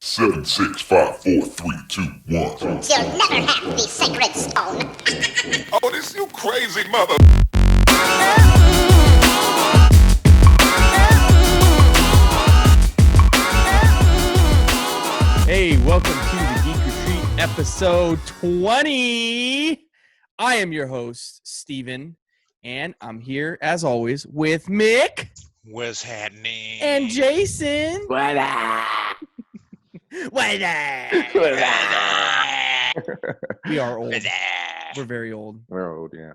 Seven, 6, 5, 4, 3, 2, 1. You'll never have the sacred stone. Oh, this you crazy mother. Hey, welcome to the Geek Retreat episode 20. I am your host, Steven, and I'm here, as always, with Mick. What's happening? And Jason. What up? What up? We are old. We're very old. We're old, yeah.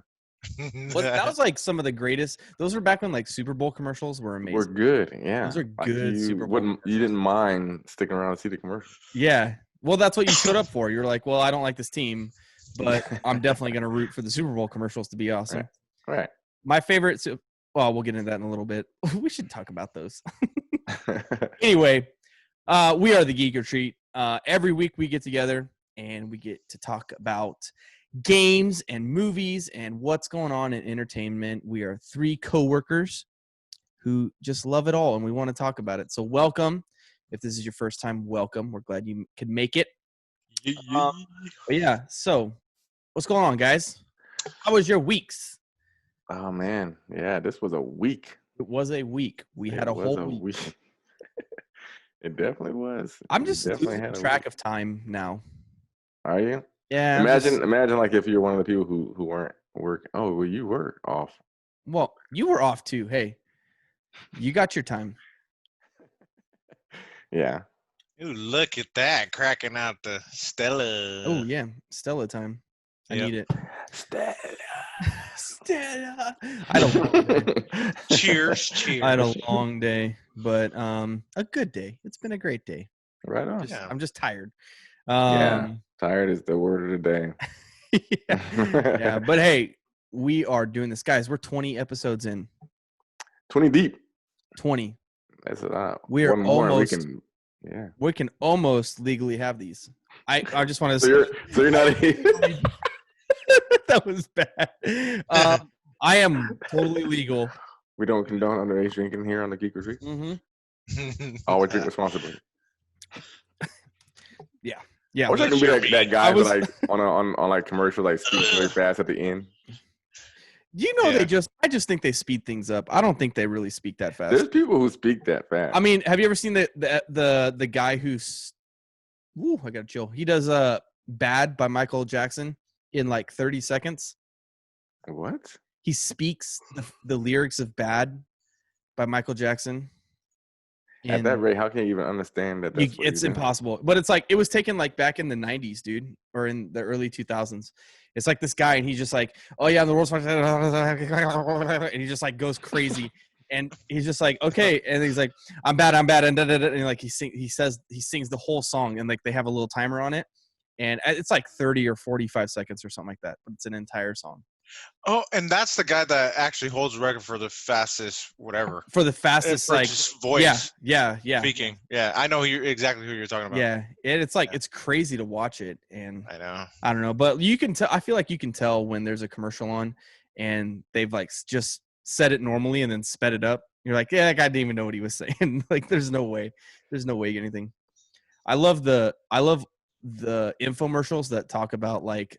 But that was like some of the greatest. Those were back when like Super Bowl commercials were amazing. We're good, yeah. Those are Like good Super Bowl You didn't mind sticking around to see the commercial. Yeah. Well, that's what you showed up for. You're like, well, I don't like this team, but I'm definitely going to root for the Super Bowl commercials to be awesome. Right. My favorite, well, we'll get into that in a little bit. We should talk about those. Anyway, we are the Geek Retreat. Every week we get together and we get to talk about games and movies and what's going on in entertainment. We are three coworkers who just love it all and we want to talk about it. So welcome. If this is your first time, welcome. We're glad you could make it. But yeah, so what's going on, guys? How was your weeks? Oh, man. Yeah, this was a week. It was a week. We had a whole week. It definitely was. I'm just definitely losing had a track week. of time now. Are you? Yeah. Imagine like if you're one of the people who weren't working. Oh, well, you were off. Well, you were off too. Hey, you got your time. Yeah. Ooh, look at that. Cracking out the Stella. Oh, yeah. Stella time. I Yep. need it. Stella. Stella. I had a long day. Cheers. I had a long day, but a good day. It's been a great day. Right on. Yeah. I'm just tired. Yeah. Tired is the word of the day. yeah. But hey, we are doing this. Guys, we're 20 episodes in. 20 deep. 20. That's a lot. We are One more and almost- We can almost legally have these. I just want to So you're not that was bad. I am totally legal. We don't condone underage drinking here on the Geek Retreat. Mm-hmm. Always drink responsibly. Yeah. I wish I could be like that guy I was- that like on like commercial like speaks very fast at the end. You know, Yeah. I just think they speed things up. I don't think they really speak that fast. There's people who speak that fast. I mean, have you ever seen the guy who's? Woo, I gotta chill. He does "Bad" by Michael Jackson in like 30 seconds. What? He speaks the lyrics of "Bad" by Michael Jackson. At that rate, how can you even understand that? That's what It's he's doing? impossible. But it's like it was taken like back in the 90s, dude, or in the early 2000s. It's like this guy, and he's just like, "Oh yeah, I'm the world's," and he just like goes crazy, and he's just like, "Okay," and he's like, "I'm bad," and and like he sings the whole song, and like they have a little timer on it, and it's like 30 or 45 seconds or something like that, but it's an entire song Oh, and that's the guy that actually holds the record for the fastest whatever. for the fastest For like just voice yeah speaking. Yeah, I know exactly who you're talking about. yeah, and it's like Yeah. it's crazy to watch it, and I know. I don't know, but you can tell. I feel like you can tell when there's a commercial on, and they've like just said it normally and then sped it up. You're like, yeah, that guy didn't even know what he was saying. Like, there's no way anything. I love the infomercials that talk about like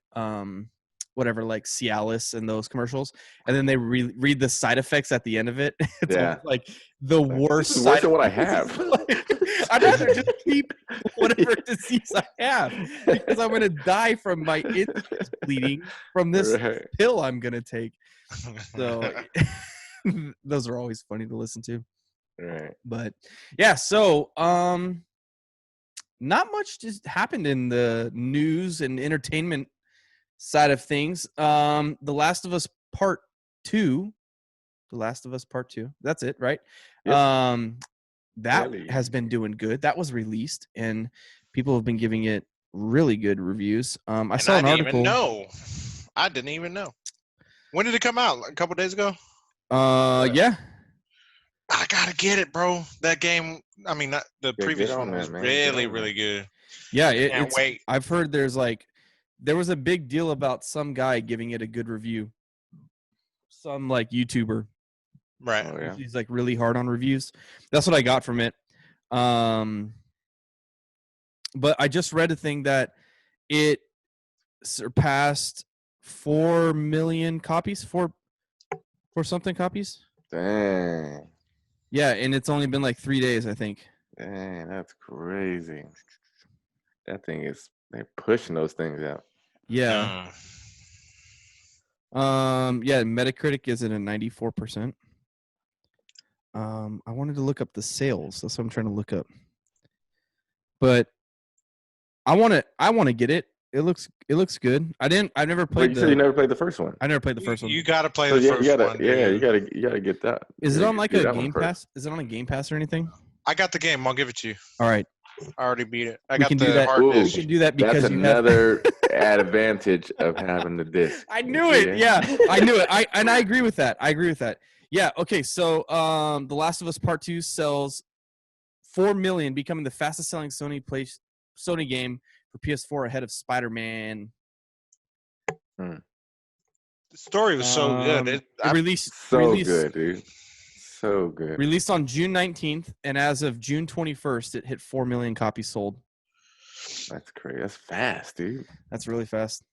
whatever, like Cialis and those commercials, and then they read the side effects at the end of it. It's Yeah. almost like the worst. This is worse side than what I effects. have. I'd rather just keep whatever disease I have because I'm gonna die from my insides bleeding from this Right. pill I'm gonna take. So those are always funny to listen to. Right. But yeah, so not much just happened in the news and entertainment side of things. The Last of Us Part 2. The Last of Us Part 2. That's it, right? Yep. That Really? has been doing good. That was released and people have been giving it really good reviews. I And saw an didn't article. even know. I didn't even know. When did it come out? Like a couple days ago? Yeah. I gotta get it, bro. That game. I mean, not the Yeah, previous get on one that, was man. Get really, on really good. Yeah, Can't it's wait. I've heard there was a big deal about some guy giving it a good review. Some like YouTuber. Right. Oh, yeah. He's like really hard on reviews. That's what I got from it. But I just read a thing that it surpassed 4 million copies, four something copies. Dang. Yeah, and it's only been like 3 days, I think. Dang, that's crazy. That thing is, they're pushing those things out. Yeah. Yeah, Metacritic is at a 94%. I wanted to look up the sales. That's what I'm trying to look up. But I want to get it. It looks good. I've never But played you said you never played the first one. I never played the first one. You got to play So the yeah, first you gotta, one. yeah, dude. you gotta get that. Is it Yeah, on like do a that one Game first. Pass? Is it on a Game Pass or anything? I got the game. I'll give it to you. All right. I already beat it. I We got can do the that. hard Ooh. disk. We can do that because That's you have another advantage of having the disc. I knew it. Yeah, I knew it. I agree with that. Yeah. Okay. So, The Last of Us Part 2 sells 4 million, becoming the fastest selling Sony game for PS4 ahead of Spider-Man. The story was so good. It released Good, dude. So good. Released on June 19th, and as of June 21st, it hit 4 million copies sold. That's crazy. That's fast, dude. That's really fast.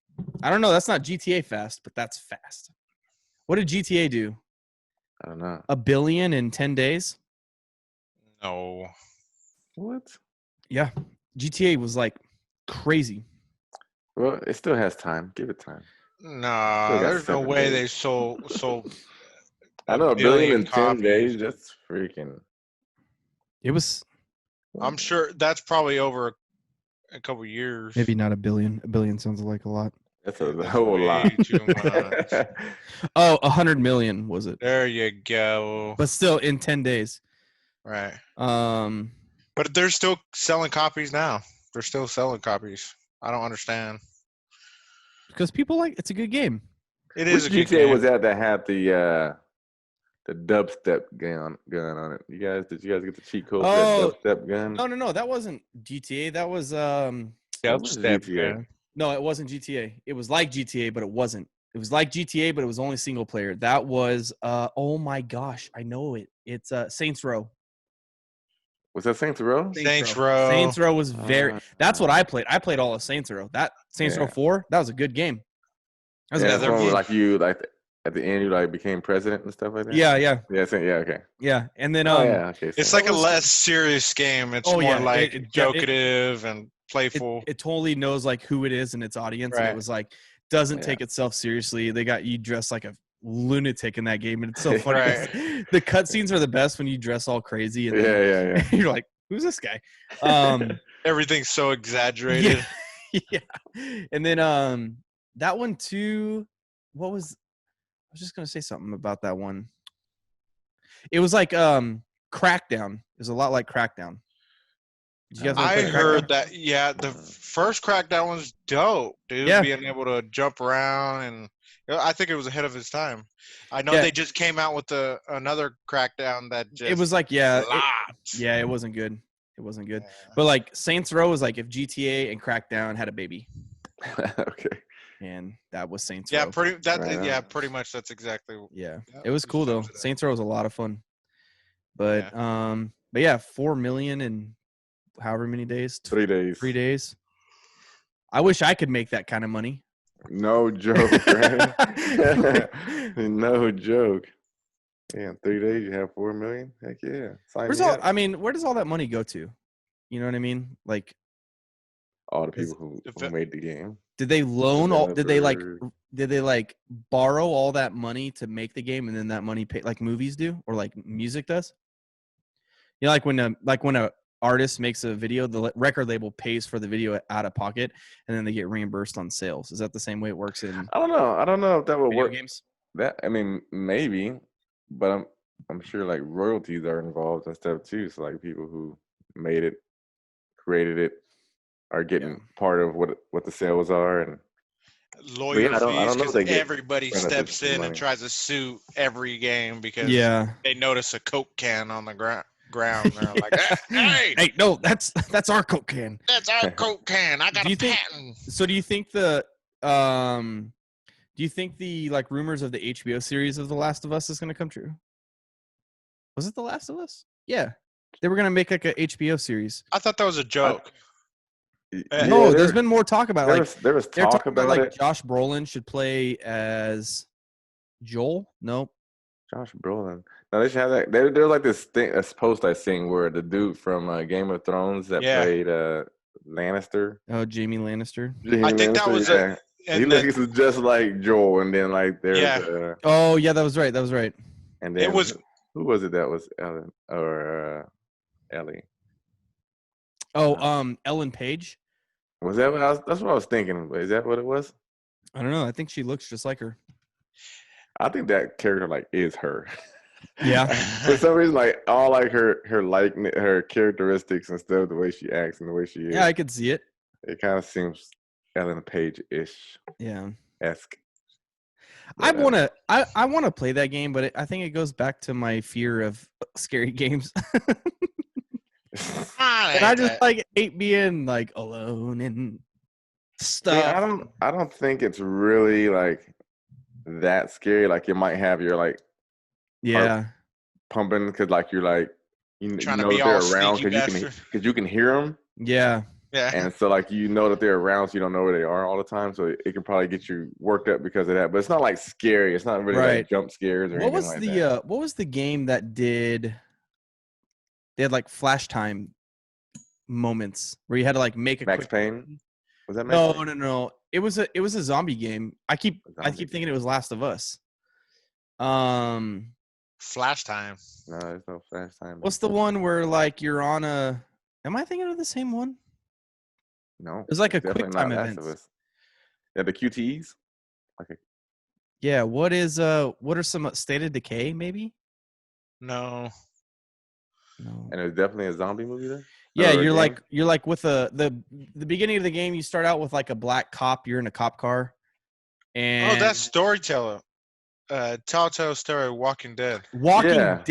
I don't know. That's not GTA fast, but that's fast. What did GTA do? I don't know. 1 billion in 10 days? No. What? Yeah. GTA was like crazy. Well, it still has time. Give it time. Nah, Still got there's no 7 way days. they sold. I know, 1 billion in 10 copies. days. That's freaking. It was I'm sure that's probably over a couple years. maybe not 1 billion. 1 billion sounds like a lot. That's a That's whole way lot. too much. Oh, 100 million was it? There you go. But still in 10 days. Right. Um, But they're still selling copies now. They're still selling copies. I don't understand. because people it's a good game. It Which is a good GTA game. was that had the dubstep gun on it? Did you guys get the cheat code Oh, for that dubstep gun? No, that wasn't GTA. That was That was Dubstep, GTA. man. no, it wasn't GTA. It was like GTA, but it wasn't. It was like GTA, but it was only single player. That was oh my gosh, I know it. It's Saints Row. Was that Saints Row? Saints Row. Saints Row was very. That's what I played. I played all of Saints Row. That Saints Row Yeah. 4. That was a good game. That was a Yeah, good that's one game. where like you at the end you became president and stuff like that. Yeah. Yeah, okay. Yeah. And then Oh yeah, okay. It's so- like a less serious game. It's Oh, more yeah. like It- jokative and playful. it totally knows like who it is and its audience, and Right. it was like doesn't Yeah. take itself seriously. They got you dressed like a lunatic in that game, and it's so funny. Right. The cutscenes are the best when you dress all crazy, and yeah, then yeah, yeah. you're like, "Who's this guy?" Everything's so exaggerated. yeah. And then that one too. What was? I was just gonna say something about that one. It was like Crackdown. It was a lot like Crackdown. Did you guys ever I play heard Crackdown? that. Yeah, the first Crackdown was dope, dude. Yeah. Being able to jump around, and I think it was ahead of its time. I know Yeah. they just came out with another Crackdown that just It was like flopped. it wasn't good. It wasn't good. Yeah. But like Saints Row was like if GTA and Crackdown had a baby, Okay. and that was Saints Yeah, Row. pretty much. That's exactly. Yeah, Yeah, it was cool though. sums it up. Saints Row was a lot of fun. But yeah, 4 million in however many days. 3 days. 3 days. I wish I could make that kind of money. No joke, right? No joke. Yeah, in 3 days you have 4 million. Heck yeah. Sign me up. Where does all that money go to? You know what I mean? Like, All the people who made the game. did they loan all? Did they Developers. borrow all that money to make the game, and then that money pay like movies do or like music does? You know, like when a artist makes a video, the record label pays for the video out of pocket, and then they get reimbursed on sales. Is that the same way it works in I don't know if that would video work. games? Maybe, but I'm sure like royalties are involved and stuff too. So like people who made it, created it, are getting part of what the sales are, and Lawyer I don't know fees if because they get everybody benefits steps from in money. and tries to sue every game because they notice a Coke can on the ground. They're like, hey, Hey, no, that's our Coke can. that's our Coke can. I got Do a you think- patent. So do you think the like rumors of the HBO series of The Last of Us is going to come true? Was it The Last of Us? Yeah. They were going to make like a HBO series. I thought that was a joke. No, there's been more talk about there was they're talk talking about it. Josh Brolin should play as Joel. Nope. Josh Brolin. No, they should have that. There's like this thing, a post I seen where the dude from Game of Thrones that played Lannister. Oh, Jamie Lannister. I think that was he looks just like Joel, and then like there's oh yeah, that was right. And then who was it that was Ellen or Ellie? Oh, Ellen Page. Was that what that's what I was thinking. Is that what it was? I don't know. I think she looks just like her. I think that character like is her. Yeah. For some reason, like all like her characteristics and stuff, the way she acts and the way she is. Yeah, I could see it. It kind of seems Ellen Page-ish. Yeah. Esque. I wanna play that game, but I think it goes back to my fear of scary games. And I just like hate being like alone and stuff. Yeah, I don't think it's really like that scary. Like it might have your like pumping because like you're like you trying know to be that they're all around because you can hear them. Yeah. And so like you know that they're around, so you don't know where they are all the time. So it can probably get you worked up because of that. But it's not like scary. It's not really like jump scares or anything like that. What was the game that they had like flash time moments where you had to like make a Max quick Payne? Was that Max Payne? No. It was a zombie game. I keep thinking it was Last of Us. Flash time. No, there's no flash time. What's the one where like you're on a? Am I thinking of the same one? No, it was like a quick time event. Yeah, the QTEs. Okay. Yeah. What are some State of Decay? Maybe. No. And it's definitely a zombie movie there. Yeah, you're like with the beginning of the game. You start out with like a black cop. You're in a cop car. And that's Storyteller. Telltale story, Walking Dead. Walking Dead.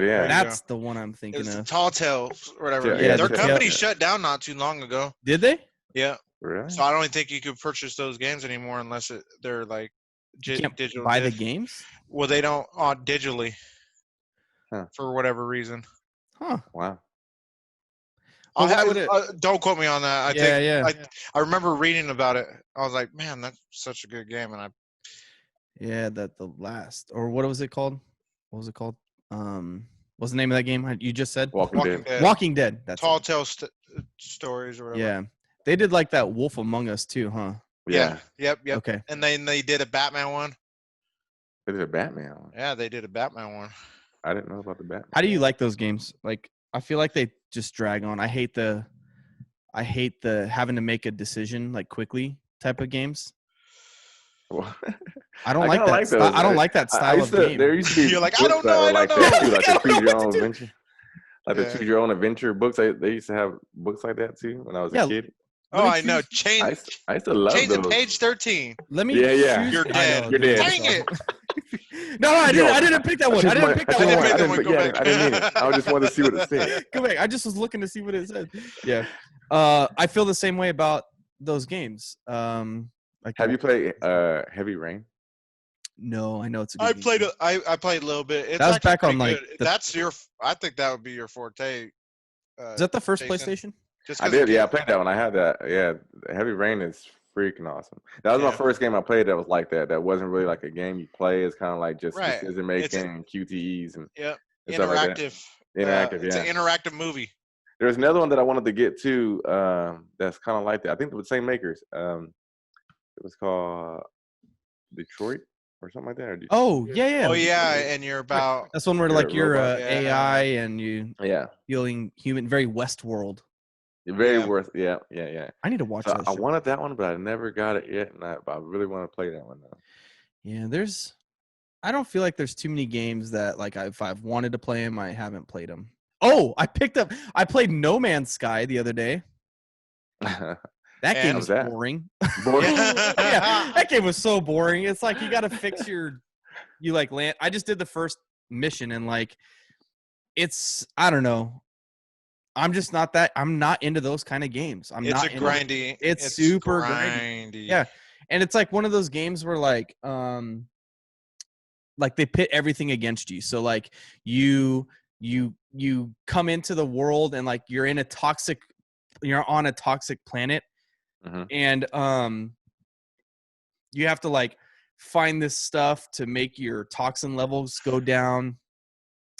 Yeah. That's the one I'm thinking of. Telltale, whatever. Yeah, their company shut down not too long ago. Did they? Yeah. Really? So I don't think you could purchase those games anymore unless they're like digital. Buy the games? Well, they don't digitally for whatever reason. Huh. Wow. Don't quote me on that. I remember reading about it. I was like, man, that's such a good game, and the last, or what was it called? What's the name of that game you just said? Walking Dead. Walking Dead. That's Telltale stories or whatever. Yeah, they did like that Wolf Among Us too, huh? Yeah. Yep. Okay. And then they did a Batman one. They did a Batman one. Yeah, they did a Batman one. I didn't know about the Batman. How do you like those games? Like, I feel like they just drag on. I hate the having to make a decision like quickly type of games. Well, I don't like that. I don't like that style of game. There used to be You're like, I don't know. That too, like the choose your own adventure. Like the choose your own adventure books. They used to have books like that too when I was a kid. Oh, I know. I used to love change those. to page 13. Let me. Yeah. You're dead. You're dead. Dang it. No, I didn't pick that one. I didn't pick that one. I didn't mean it. I just wanted to see what it said. Go back. I just was looking to see what it said. Yeah. I feel the same way about those games. Have you played Heavy Rain? No, I know it's a good I game. played a little bit. It's that was back on like I think that would be your forte. Is that the first PlayStation? I did. Yeah, I played that one. I had that. Yeah, Heavy Rain is freaking awesome. That was my first game I played that was like that. That wasn't really like a game you play. It's kind of like just decision making and QTEs and stuff like that. Interactive. It's an interactive movie. There's another one that I wanted to get to. That's kind of like that. I think it was the same makers. It was called Detroit or something like that. Oh yeah. Oh yeah, and you're about. That's one where like you're AI and you feeling human, very Westworld. Very worth. Yeah. I need to watch that. I wanted that one, but I never got it yet, and I really want to play that one now. Yeah, I don't feel like there's too many games that like if I've wanted to play them, I haven't played them. Oh, I played No Man's Sky the other day. That game was boring. Yeah, that game was so boring. It's like you got to fix you like land. I just did the first mission and like I don't know. I'm just not that. I'm not into those kind of games. It's grindy. It's super grindy. Yeah, and it's like one of those games where like they pit everything against you. So like you come into the world and like you're in a toxic you're on a toxic planet, and you have to like find this stuff to make your toxin levels go down.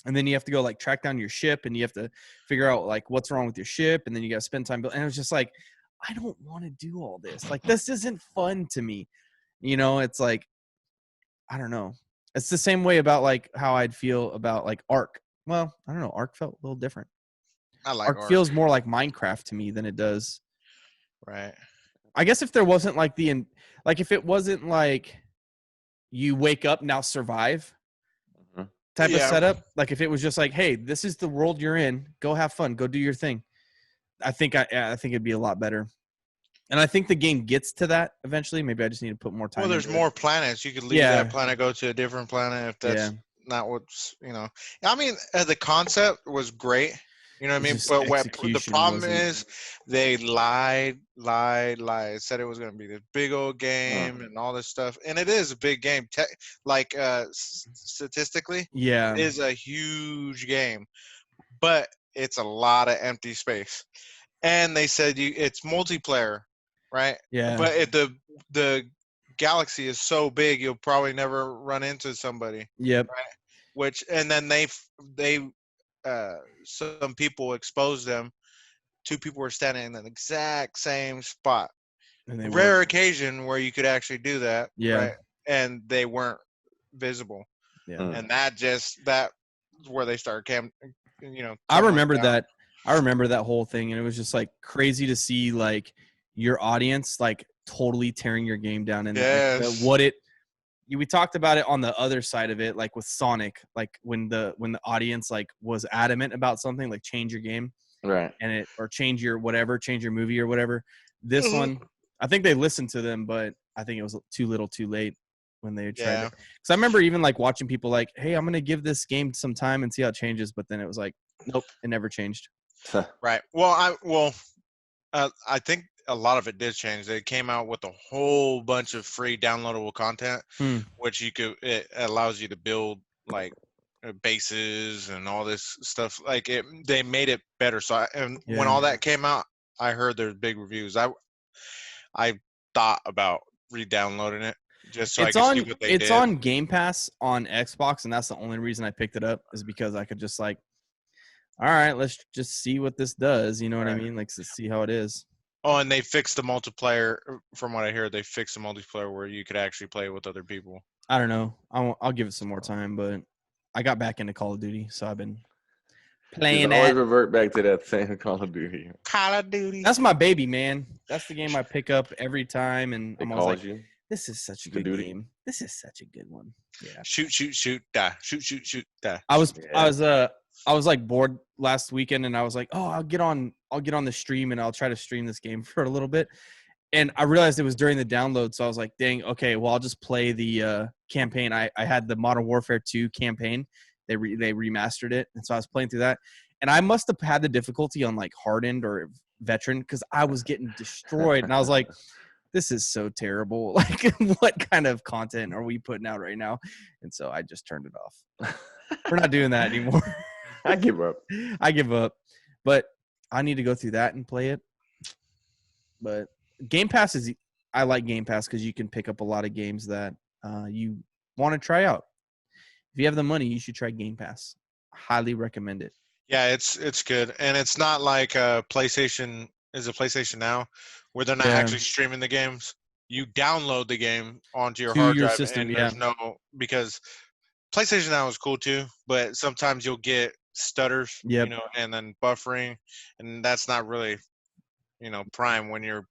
And then you have to go like track down your ship, and you have to figure out like what's wrong with your ship. And then you got to spend time. And it was just like, I don't want to do all this. Like, this isn't fun to me. You know, it's like, I don't know. It's the same way about like how I'd feel about like Ark. Well, I don't know. Ark felt a little different. I like Ark feels more like Minecraft to me than it does. Right. I guess if there wasn't like if it wasn't like you wake up, now survive type of setup. Like if it was just like, hey, this is the world you're in, go have fun, go do your thing. I think it'd be a lot better. And I think the game gets to that eventually. Maybe I just need to put more time. Well, there's more planets. You could leave that planet, go to a different planet if that's not what's, you know. I mean, the concept was great. You know what I mean? But the problem is they lied, said it was going to be this big old game and all this stuff. And it is a big game. Statistically, it is a huge game. But it's a lot of empty space. And they said it's multiplayer, right? Yeah. But the galaxy is so big, you'll probably never run into somebody. Yep. Right? And then they some people exposed them. 2 people were standing in the exact same spot. And rare occasion where you could actually do that. Yeah. Right? And they weren't visible. Yeah. And that's where they started I remember that. I remember that whole thing, and it was just like crazy to see like your audience like totally tearing your game down. And we talked about it on the other side of it, like with Sonic, like when the audience like was adamant about something, like change your game, right? And or change your movie or whatever. This one, I think they listened to them, but I think it was too little, too late when they tried it. Because I remember even like watching people like, hey, I'm gonna give this game some time and see how it changes, but then it was like, nope, it never changed. Right. Well, I think a lot of it did change. They came out with a whole bunch of free downloadable content, which it allows you to build like bases and all this stuff. Like they made it better. So when all that came out, I heard there's big reviews. I thought about re-downloading it just so I could see what they did. It's on Game Pass on Xbox, and that's the only reason I picked it up is because I could just like, all right, let's just see what this does. You know what I mean? Like, to see how it is. Oh, and they fixed the multiplayer. From what I hear, they fixed the multiplayer where you could actually play with other people. I don't know. I'll give it some more time, but I got back into Call of Duty, so I've been playing it. Always revert back to that same Call of Duty. Call of Duty. That's my baby, man. That's the game I pick up every time, and I'm always like, this is such a good game. This is such a good one. Yeah. Shoot, die. Shoot, die. I was like bored last weekend, and I was like, oh, I'll get on the stream, and I'll try to stream this game for a little bit. And I realized it was during the download, so I was like, dang, okay, well, I'll just play the campaign. I had the Modern Warfare 2 campaign. They remastered it, and so I was playing through that. And I must have had the difficulty on like hardened or veteran because I was getting destroyed, and I was like, this is so terrible. Like, what kind of content are we putting out right now? And so I just turned it off. We're not doing that anymore. I give up. But I need to go through that and play it. But Game Pass I like Game Pass because you can pick up a lot of games that you want to try out. If you have the money, you should try Game Pass. Highly recommend it. Yeah, it's good. And it's not like PlayStation Now, where they're not actually streaming the games. You download the game onto your hard drive system, and there's because PlayStation Now is cool too, but sometimes you'll get stutters, and then buffering, and that's not really, prime when you're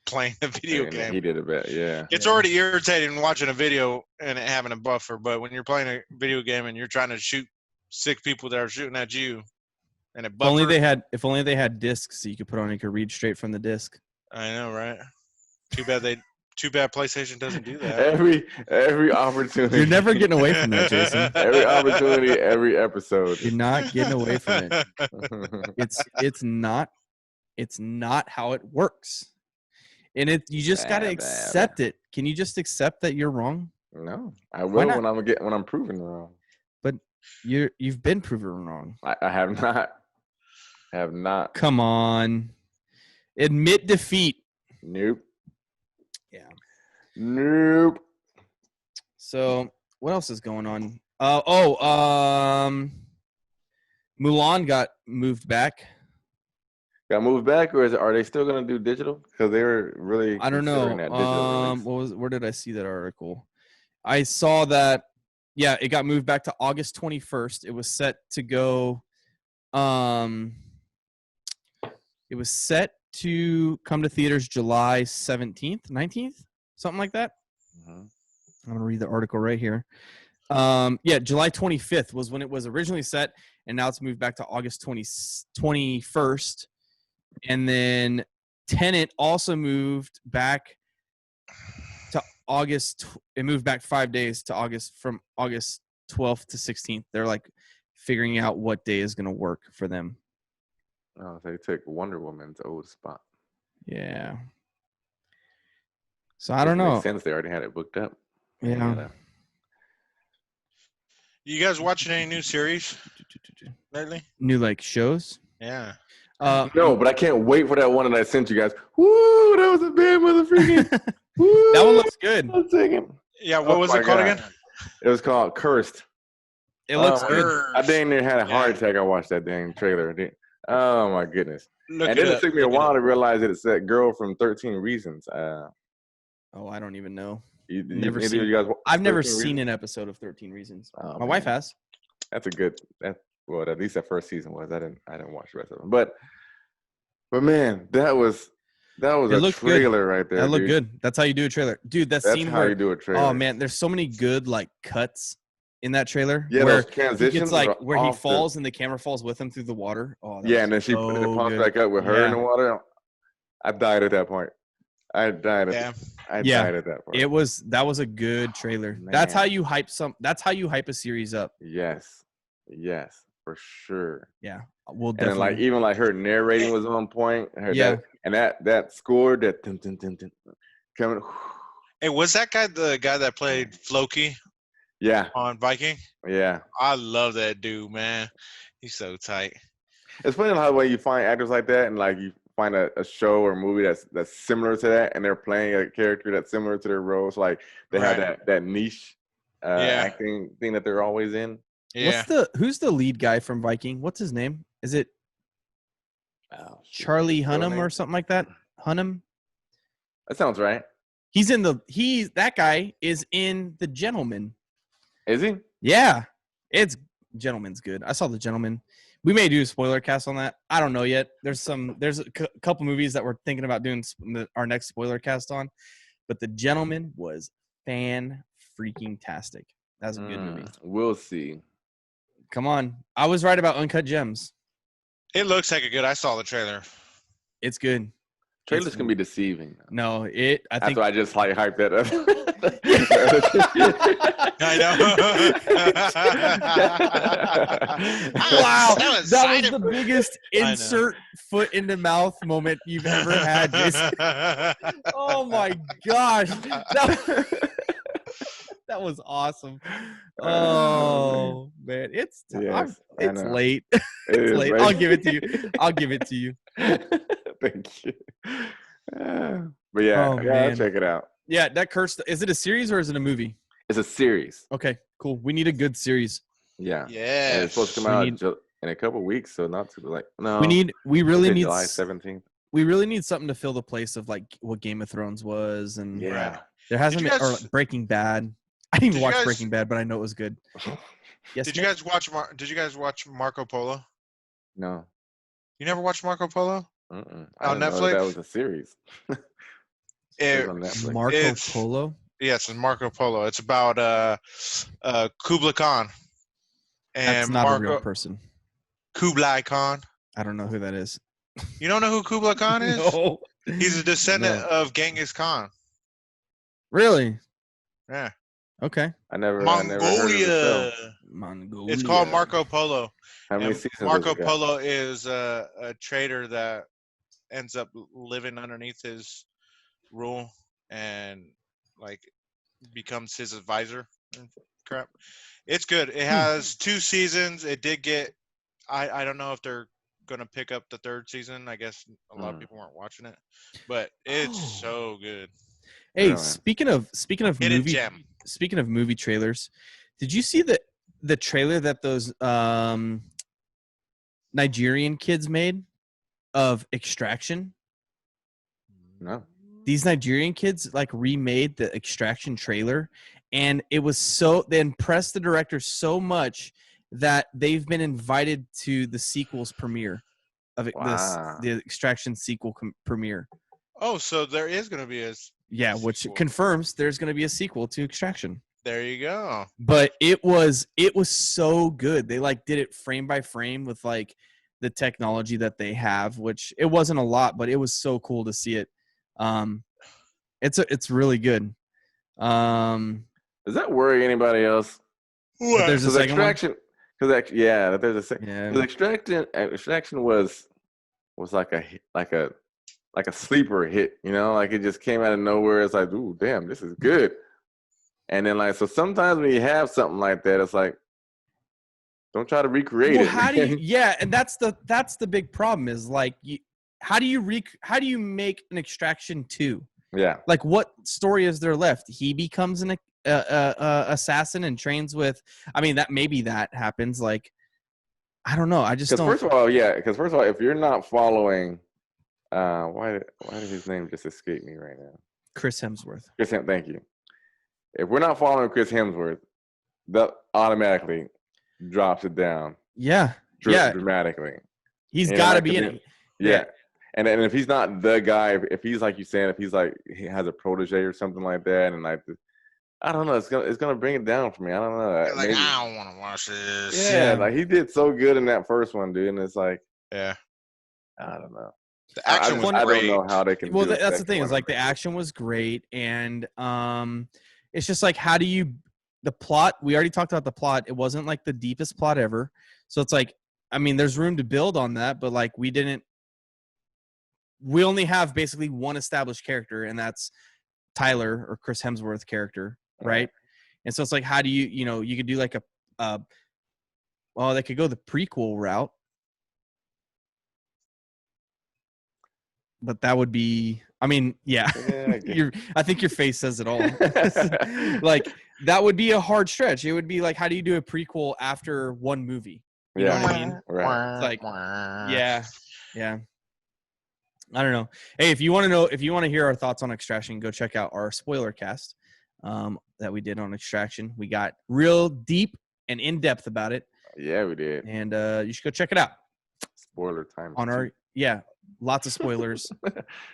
playing a video game. He did a bit, yeah. It's already irritating watching a video and it having a buffer, but when you're playing a video game and you're trying to shoot 6 people that are shooting at you, and it buffers. If only they had discs so you could put on, you could read straight from the disc. I know, right? Too bad PlayStation doesn't do that. Every opportunity. You're never getting away from that, Jason. Every opportunity, every episode. You're not getting away from it. It's not how it works. And you just got to accept it. Can you just accept that you're wrong? No, I will when I'm proven wrong. But you've been proven wrong. I have not. Come on. Admit defeat. Nope. Yeah. Nope. So what else is going on? Mulan got moved back. Got moved back, or are they still gonna do digital? Because they were really I don't know. considering that digital release. Where did I see that article? I saw that. Yeah, it got moved back to August 21st. It was set to go. It was set to come to theaters July 17th, 19th, something like that. Mm-hmm. I'm gonna read the article right here. Yeah, July 25th was when it was originally set, and now it's moved back to August 21st. And then Tenet also moved back to August. It moved back 5 days to August, from August 12th to 16th. They're like figuring out what day is going to work for them. Oh, they took Wonder Woman's old spot. Yeah. So I don't know. Makes sense. They already had it booked up. Yeah. You guys watching any new series lately? New like shows? Yeah. No, but I can't wait for that one that I sent you guys. Woo, that was a bad motherfucking. Woo, that one looks good. I'll take it. Yeah, what was it called again? It was called Cursed. It looks good. I dang near had a heart attack. I watched that dang trailer. Oh my goodness! And then it took me a while to realize that it's that girl from 13 Reasons. Oh, I don't even know. I've never seen an episode of 13 Reasons. My wife has. That's a good. Well, at least that first season was. I didn't watch the rest of them. But man, that was a trailer right there. That looked good. That's how you do a trailer, dude. That's how you do a trailer. Oh man, there's so many good like cuts in that trailer. Yeah, where those transitions. where he falls and the camera falls with him through the water. Oh, yeah, and then she pops back up with her in the water. I died at that point. I died at that point. That was a good trailer. Man. That's how you hype a series up. Yes, for sure. Yeah, we'll definitely. And even her narrating was on point. That score that coming. Hey, was that guy the guy that played Floki? Yeah. On Viking? Yeah. I love that dude, man. He's so tight. It's funny how when you find actors like that and you find a show or movie that's similar to that and they're playing a character that's similar to their roles. Like they have that niche acting thing that they're always in. Yeah. Who's the lead guy from Viking? What's his name? Is it Charlie Hunnam or something like that? Hunnam? That sounds right. That guy is in The Gentleman. Is he? Yeah. Gentleman's good. I saw The Gentleman. We may do a spoiler cast on that. I don't know yet. There's a couple movies that we're thinking about doing our next spoiler cast on, but The Gentleman was fan-freaking-tastic. That's a good movie. We'll see. Come on. I was right about Uncut Gems. It looks like a good. I saw the trailer. It's good. Trailers can be deceiving. No, I think that's why I just hyped that up. I know. Wow, that was the biggest insert foot in the mouth moment you've ever had, Jason. Oh my gosh, that was awesome. Oh man, it's late. It's late. I'll give it to you. Thank you. But I'll check it out. Yeah, that Cursed. Is it a series or is it a movie? It's a series. Okay, cool. We need a good series. Yeah. Yeah. It's supposed to come out in a couple of weeks, so not too no. We really need July 17th. We really need something to fill the place of what Game of Thrones was, and there hasn't been or Breaking Bad. I didn't even watch Breaking Bad, but I know it was good. Yes. Did you guys watch Marco Polo? No. You never watched Marco Polo? On Netflix? That was a series. It on Netflix. Marco Polo? Yes, it's Marco Polo. It's about Kublai Khan. And that's not a real person. Kublai Khan. I don't know who that is. You don't know who Kublai Khan is? No. He's a descendant of Genghis Khan. Really? Yeah. Okay. I never heard of the show. Mongolia. It's called Marco Polo. How many seasons? Marco Polo is a trader that ends up living underneath his rule and becomes his advisor and crap. It's good. It has 2 seasons. It did get I don't know if they're gonna pick up the third season. I guess a lot of people weren't watching it, but it's so good. Hey, Really? speaking of Hidden gem. speaking of movie trailers, did you see the trailer that those Nigerian kids made of Extraction? No. These Nigerian kids like remade the Extraction trailer, and it was they impressed the director so much that they've been invited to the sequel's premiere of the Extraction sequel premiere. Oh, so there is going to be a which confirms there's going to be a sequel to Extraction. There you go. But it was so good. They like did it frame by frame with like the technology that they have, which it wasn't a lot, but it was so cool to see it. It's really good. Does that worry anybody else? That there's a second Extraction, that there's a second. Yeah. Because Extraction was like a sleeper hit, you know, like it just came out of nowhere. It's like, ooh, damn, this is good. And then like, so sometimes when you have something like that, it's like, don't try to recreate it. How do you? Yeah, and that's the big problem is like, how do you make an Extraction 2? Yeah. Like, what story is there left? He becomes an assassin and trains with. I mean, that happens. Like, I don't know. I just don't. First of all, if you're not following, why did his name just escape me right now? Chris Hemsworth. Thank you. If we're not following Chris Hemsworth, that automatically drops it down. Yeah. Dramatically. He's got to be in it. Yeah. And if he's not the guy, if he's like you saying, if he's like he has a protege or something like that, and like I don't know, it's gonna bring it down for me. I don't know. Like, maybe. I don't want to watch this. Yeah, like he did so good in that first one, dude, and it's like, yeah, I don't know. The action was great. I don't know how they can. Well, that's the thing is like the action was great, and it's just like the plot. We already talked about the plot. It wasn't like the deepest plot ever, so it's like, I mean, there's room to build on that, but like we only have basically one established character, and that's Tyler or Chris Hemsworth character, right? And so it's like, how do you could do like they could go the prequel route, but that would be, I mean, I think your face says it all. Like, that would be a hard stretch. It would be like, how do you do a prequel after one movie? You know what I mean? Right. It's like, yeah. I don't know. Hey, if you want to hear our thoughts on Extraction, go check out our spoiler cast that we did on Extraction. We got real deep and in depth about it. Yeah, we did. And you should go check it out. Spoiler time. On lots of spoilers,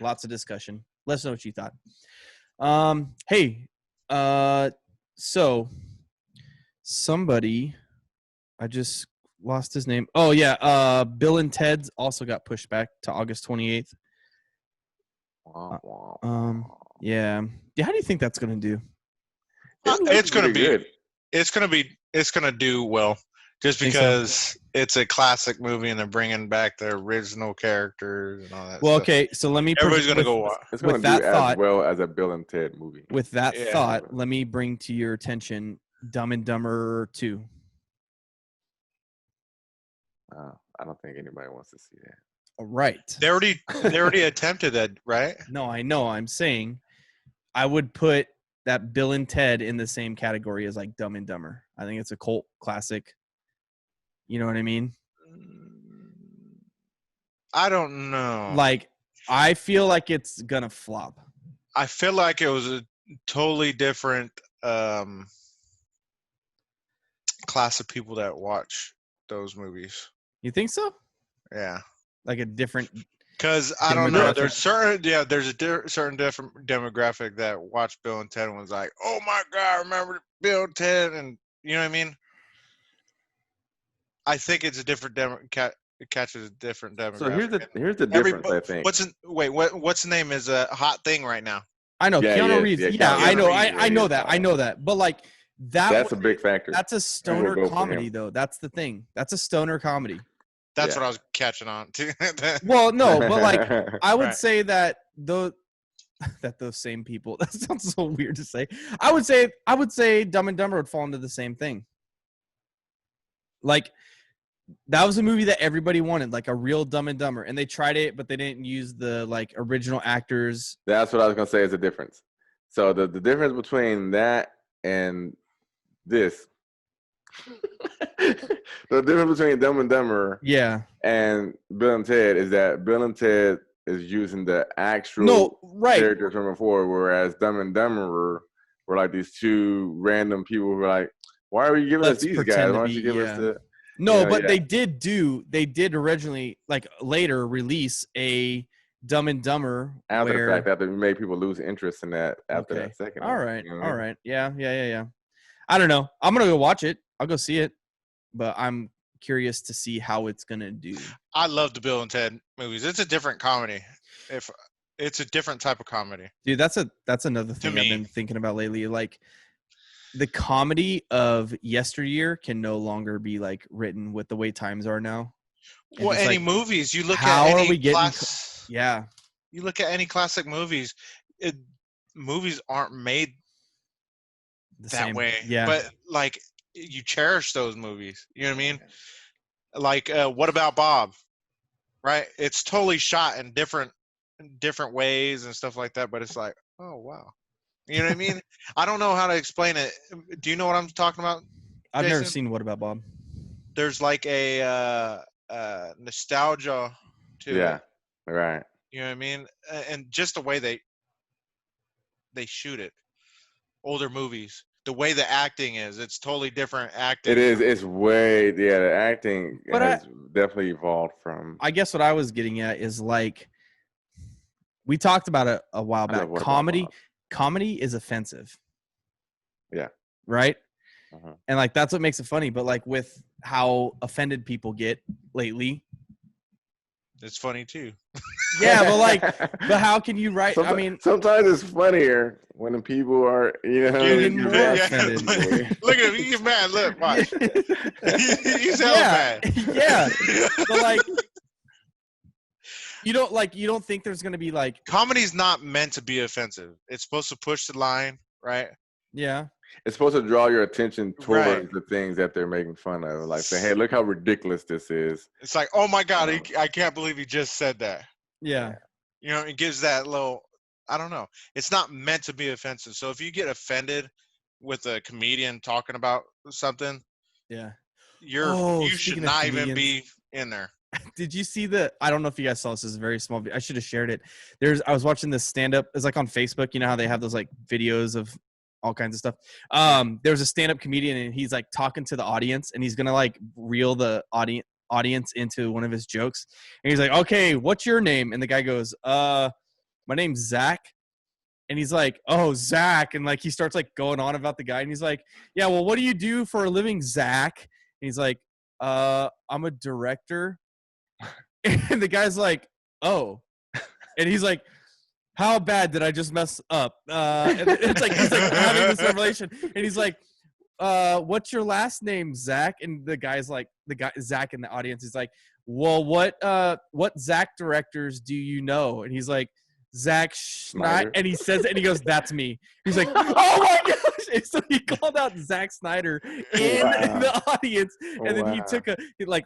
lots of discussion. Let us know what you thought. Hey, so somebody, I just lost his name. Oh yeah, Bill and Ted's also got pushed back to August 28th. Yeah. How do you think that's going to do? It's going to be good. It's going to do well, just because it's a classic movie and they're bringing back the original characters and all that. Well, stuff. Okay, so let me. Everybody's going to go watch. It's going to do as well as a Bill and Ted movie. With that thought, let me bring to your attention Dumb and Dumber 2. I don't think anybody wants to see that. Right. They already attempted that, right? No, I know. I'm saying I would put that Bill and Ted in the same category as like Dumb and Dumber. I think it's a cult classic. You know what I mean? I don't know. Like, I feel like it's gonna flop. I feel like it was a totally different class of people that watch those movies. You think so? Yeah. Like a different. Because I don't know. There's certain certain different demographic that watched Bill and Ted and was like, "Oh my God, I remember Bill and Ted," and you know what I mean. I think it's a different it catches a different demographic. So here's the difference. I think. What's the name is a hot thing right now? I know Keanu Reeves. Yeah, I know. I know that. I know that. But like that's a big factor. That's a stoner comedy, though. That's the thing. That's a stoner comedy. That's what I was catching on to. Well, no, but like I would say that those same people. That sounds so weird to say. I would say Dumb and Dumber would fall into the same thing. Like That was a movie that everybody wanted, like a real Dumb and Dumber, and they tried it, but they didn't use the like original actors. That's what I was gonna say is the difference. So the difference between that and this, the difference between Dumb and Dumber, and Bill and Ted is that Bill and Ted is using the actual characters from before, whereas Dumb and Dumber were like these two random people who were like, "Why are you giving us these guys? Why don't you give us the?" No, but they did originally, like later, release a Dumb and Dumber after the fact that they made people lose interest in that after that second. All right. Yeah. I don't know. I'm gonna go watch it. I'll go see it, but I'm curious to see how it's gonna do. I love the Bill and Ted movies. It's a different comedy. If it's a different type of comedy, dude, that's another thing I've been thinking about lately. Like, the comedy of yesteryear can no longer be like written with the way times are now. Well, any movies you look how at, are we getting? You look at any classic movies. Movies aren't made that way. Yeah, but like you cherish those movies. You know what I mean? Like, What About Bob? Right? It's totally shot in different ways and stuff like that. But it's like, oh wow. You know what I mean? I don't know how to explain it. Do you know what I'm talking about, I've Jason? never seen What About Bob. There's like a nostalgia to it. Right. You know what I mean? And just the way they shoot it. Older movies. The way the acting is. It's totally different acting. It is. It's way, the acting has definitely evolved from. I guess what I was getting at is like, we talked about it a while back. Comedy is offensive. Yeah. Right? Uh-huh. And like that's what makes it funny. But like with how offended people get lately, it's funny too. Yeah, but how can you write? Sometimes it's funnier when the people are, getting more offended. Look at him, he's mad. Look, watch. He's hella mad. Yeah, but like. You don't think there's going to be like... Comedy's not meant to be offensive. It's supposed to push the line, right? Yeah. It's supposed to draw your attention towards the things that they're making fun of. Like, say, hey, look how ridiculous this is. It's like, oh my God, I can't believe he just said that. Yeah. You know, it gives that little... I don't know. It's not meant to be offensive. So if you get offended with a comedian talking about something... Yeah. You should not even be in there. Did you see I don't know if you guys saw this. This is a very small video. I should have shared it. I was watching this stand-up. It's like on Facebook. You know how they have those like videos of all kinds of stuff. There's a stand-up comedian and he's like talking to the audience and he's going to like reel the audience into one of his jokes. And he's like, okay, what's your name? And the guy goes, my name's Zach. And he's like, oh, Zach. And like, he starts like going on about the guy. And he's like, yeah, well, what do you do for a living, Zach? And he's like, I'm a director. And the guy's like, oh. And he's like, how bad did I just mess up? And it's like, he's like having this revelation. And he's like, what's your last name, Zach? And the guy's like, Zach in the audience is like, well, what Zach directors do you know? And he's like, Zach Snyder. And he says it and he goes, that's me. He's like, oh my gosh. And so he called out Zack Snyder in the audience. And then he took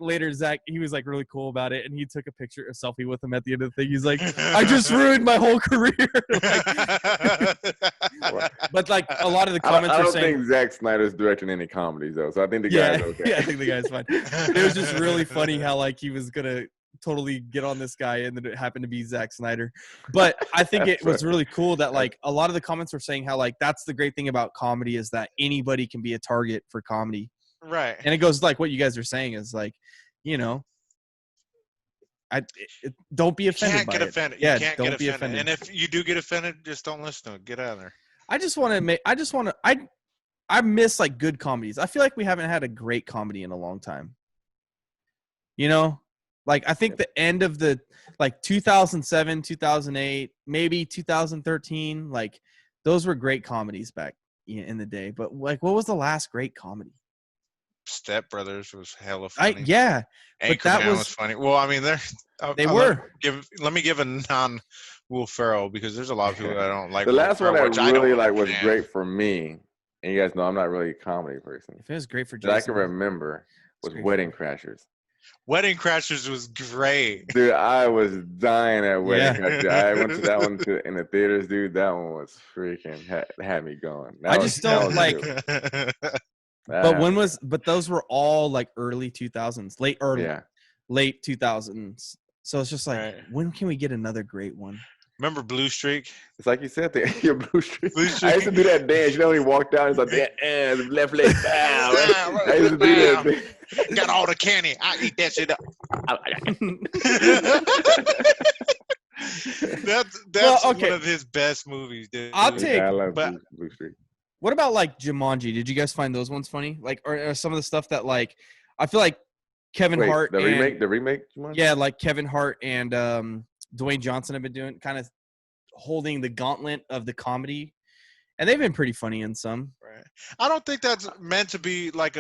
later Zach, he was like really cool about it. And he took a selfie with him at the end of the thing. He's like, I just ruined my whole career. But like a lot of the comments I are saying. I don't think Zack Snyder's directing any comedies though. So I think the guy's okay. Yeah, I think the guy's fine. It was just really funny how like he was going to totally get on this guy and then it happened to be Zack Snyder. But I think it was really cool that like a lot of the comments were saying how like that's the great thing about comedy is that anybody can be a target for comedy. Right. And it goes like what you guys are saying is like, don't be offended. You can't get offended. Yeah, you can't get offended. And if you do get offended, just don't listen to it. Get out of there. I miss like good comedies. I feel like we haven't had a great comedy in a long time. Like, I think the end of the, 2007, 2008, maybe 2013, like, those were great comedies back in the day. But, like, what was the last great comedy? Step Brothers was hella funny. But that was funny. Well, I mean, they were. Let me give a non-Will Ferrell because there's a lot of people that don't like the last Will one Ferrell, that really, was great for me, and you guys know I'm not really a comedy person. If it was great for Jason. That I can remember was Wedding Crashers. Wedding Crashers was great. Dude, I was dying at Wedding Crashers. I went to that one in the theaters, dude. That one was freaking had me going. I just don't like. But those were all like early 2000s, late 2000s. So it's just like, when can we get another great one? Remember Blue Streak? It's like you said, your Blue Streak. I used to do that dance. You know when he walked down, it's like that, left leg down. I used to do that. Got all the candy. I eat that shit up. That's one of his best movies, dude. I'll take. I love Blue Streak. What about like Jumanji? Did you guys find those ones funny? Like, or some of the stuff that like, I feel like Kevin Hart. The remake. Jumanji? Yeah, like Kevin Hart and Dwayne Johnson have been doing, kind of holding the gauntlet of the comedy, and they've been pretty funny in some. Right. I don't think that's meant to be like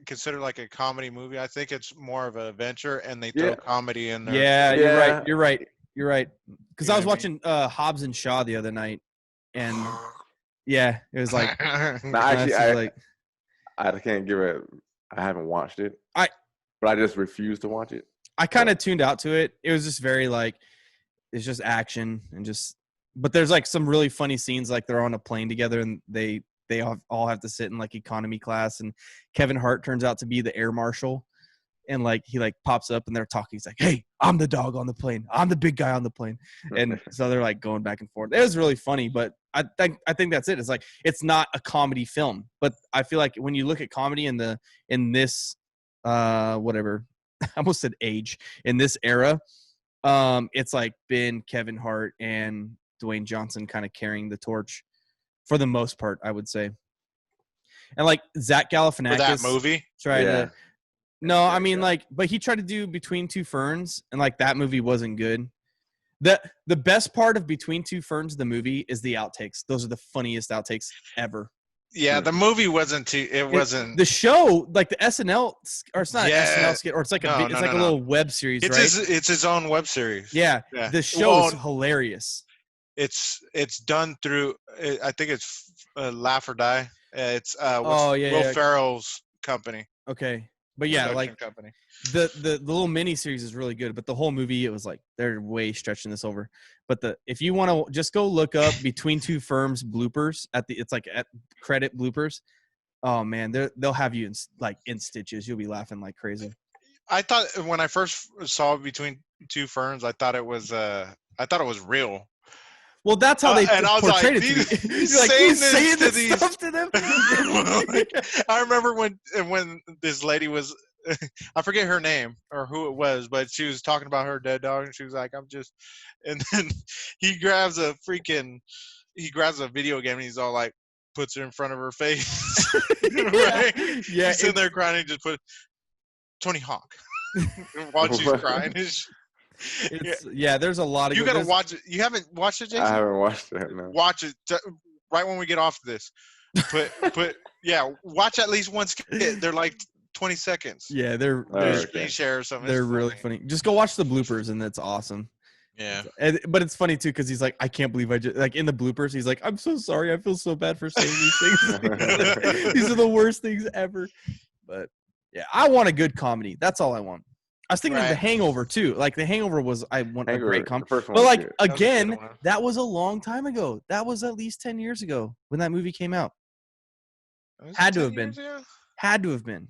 considered like a comedy movie. I think it's more of an adventure, and they throw comedy in there. Yeah, you're right. Because I was watching Hobbs and Shaw the other night, and it was like. No, actually, I can't give it. I haven't watched it. But I just refuse to watch it. I kind of tuned out to it. It was just very like, it's just action and just. But there's like some really funny scenes, like they're on a plane together and they all have to sit in like economy class, and Kevin Hart turns out to be the air marshal, and like he like pops up and they're talking. He's like, "Hey, I'm the dog on the plane. I'm the big guy on the plane," and so they're like going back and forth. It was really funny, but I think that's it. It's like it's not a comedy film, but I feel like when you look at comedy in this whatever, I almost said age, in this era, it's like been Kevin Hart and Dwayne Johnson kind of carrying the torch for the most part, I would say. And like Zach Galifianakis for that movie tried to. No, I mean like, but he tried to do Between Two Ferns, and like that movie wasn't good. The best part of Between Two Ferns, the movie, is the outtakes. Those are the funniest outtakes ever. Yeah, the movie wasn't wasn't the show, like the SNL, or it's not an SNL skit, or it's like a little web series, right? It's his own web series. Yeah. The show is hilarious. It's done through, I think it's Laugh or Die. It's Will Ferrell's company. Okay, but yeah, like company. The little mini series is really good, but the whole movie, it was like they're way stretching this over. But if you want to just go look up Between Two Ferns bloopers it's like at credit bloopers. Oh man, they'll have you in stitches. You'll be laughing like crazy. I thought when I first saw Between Two Ferns, I thought it was real. Well, that's how they portrayed it to me. He's like, saying this stuff to them. I remember when this lady was, I forget her name or who it was, but she was talking about her dead dog, and she was like, and then he grabs a video game, and he's all like, puts it in front of her face. Right? Yeah. He's sitting there crying, and just put Tony Hawk while she's crying. There's a lot of. You gotta watch it. You haven't watched it, Jason? I haven't watched it. No. Watch it right when we get off this. Watch at least one skit. They're like 20 seconds. Yeah, they're screen share or something. They're really funny. Just go watch the bloopers, and that's awesome. Yeah, but it's funny too because he's like, I can't believe I just like in the bloopers. He's like, I'm so sorry. I feel so bad for saying these things. These are the worst things ever. But yeah, I want a good comedy. That's all I want. I was thinking of The Hangover too. Like The Hangover was, I want a great comedy. But like again, that was a long time ago. That was at least 10 years ago when that movie came out. Had to have been. Had to have been.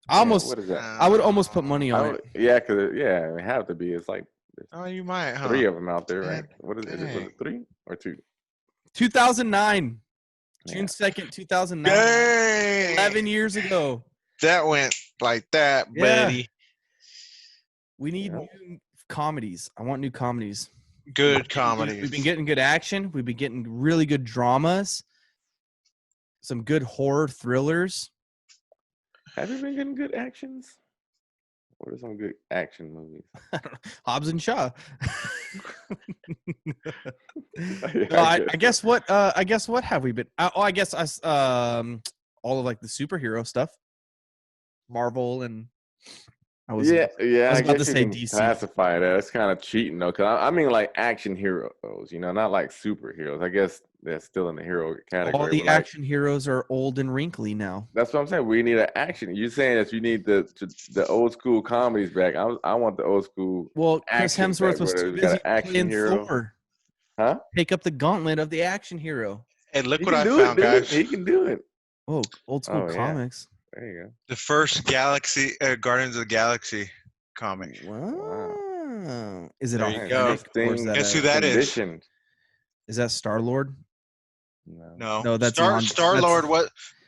Almost. What is that? I would almost put money on it. Yeah, because it have to be. It's like. Oh, you might. Huh? 3 of them out there, right? What is it? Was it 3 or 2? 2009, June 2nd, 2009. Dang. 11 years ago. That went like that, buddy. We need new comedies. I want new comedies. Good comedies. We've been getting good action. We've been getting really good dramas. Some good horror thrillers. Have you been getting good actions? What are some good action movies? Hobbs and Shaw. I guess what have we been? I guess us all of like the superhero stuff. Marvel and I was Yeah. I was about to guess you say can DC. classify that. It's kind of cheating though, because I mean like action heroes, not like superheroes. I guess they're still in the hero category. All the but, like, action heroes are old and wrinkly now. that's what I'm saying. We need an action. You're saying that you need the old school comedies back. I want the old school. Well, Chris action Hemsworth back, was where too we got busy an action playing hero. Thor. Huh? Pick up the gauntlet of the action hero. Hey, look He what can I do found, it, dude. guys. He can do it. Oh, old school Oh, yeah. comics. There you go. The first Galaxy Guardians of the Galaxy comic. Wow. Is it There all you go. or is that Guess who that is? Conditioned. Is that Star-Lord? No. No, that's Star-Lord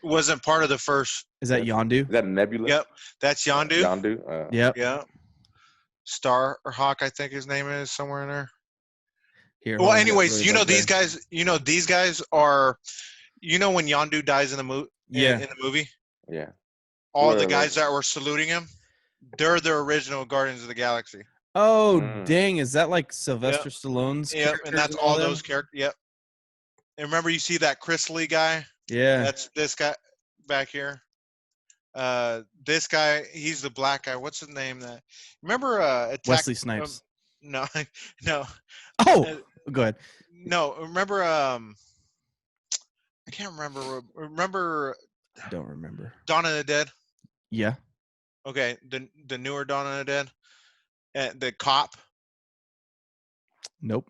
wasn't part of the first. Is that Yondu? Is that Nebula? Yep, that's Yondu. Yondu. Yep. Yeah. Star or Hawk, I think his name is somewhere in there. Here, Well, hold on, anyways, really you know look these there. guys. You know these guys are. You know when Yondu dies in the movie. Yeah. In the movie, Yeah. all Spoiler the guys alert. that were saluting him, they're the original Guardians of the Galaxy. Oh, Mm. dang. Is that like Sylvester Stallon's Yep, characters and that's all all them? those characters. Yep. And remember, you see that Chris Lee guy? Yeah. That's this guy back here. This guy, he's the black guy. What's his name? That remember? Wesley Snipes. No, no. Oh, go ahead. No, remember? I can't remember. Remember I don't remember. Dawn of the Dead? Yeah. Okay, the newer Dawn of the Dead, the cop, Nope.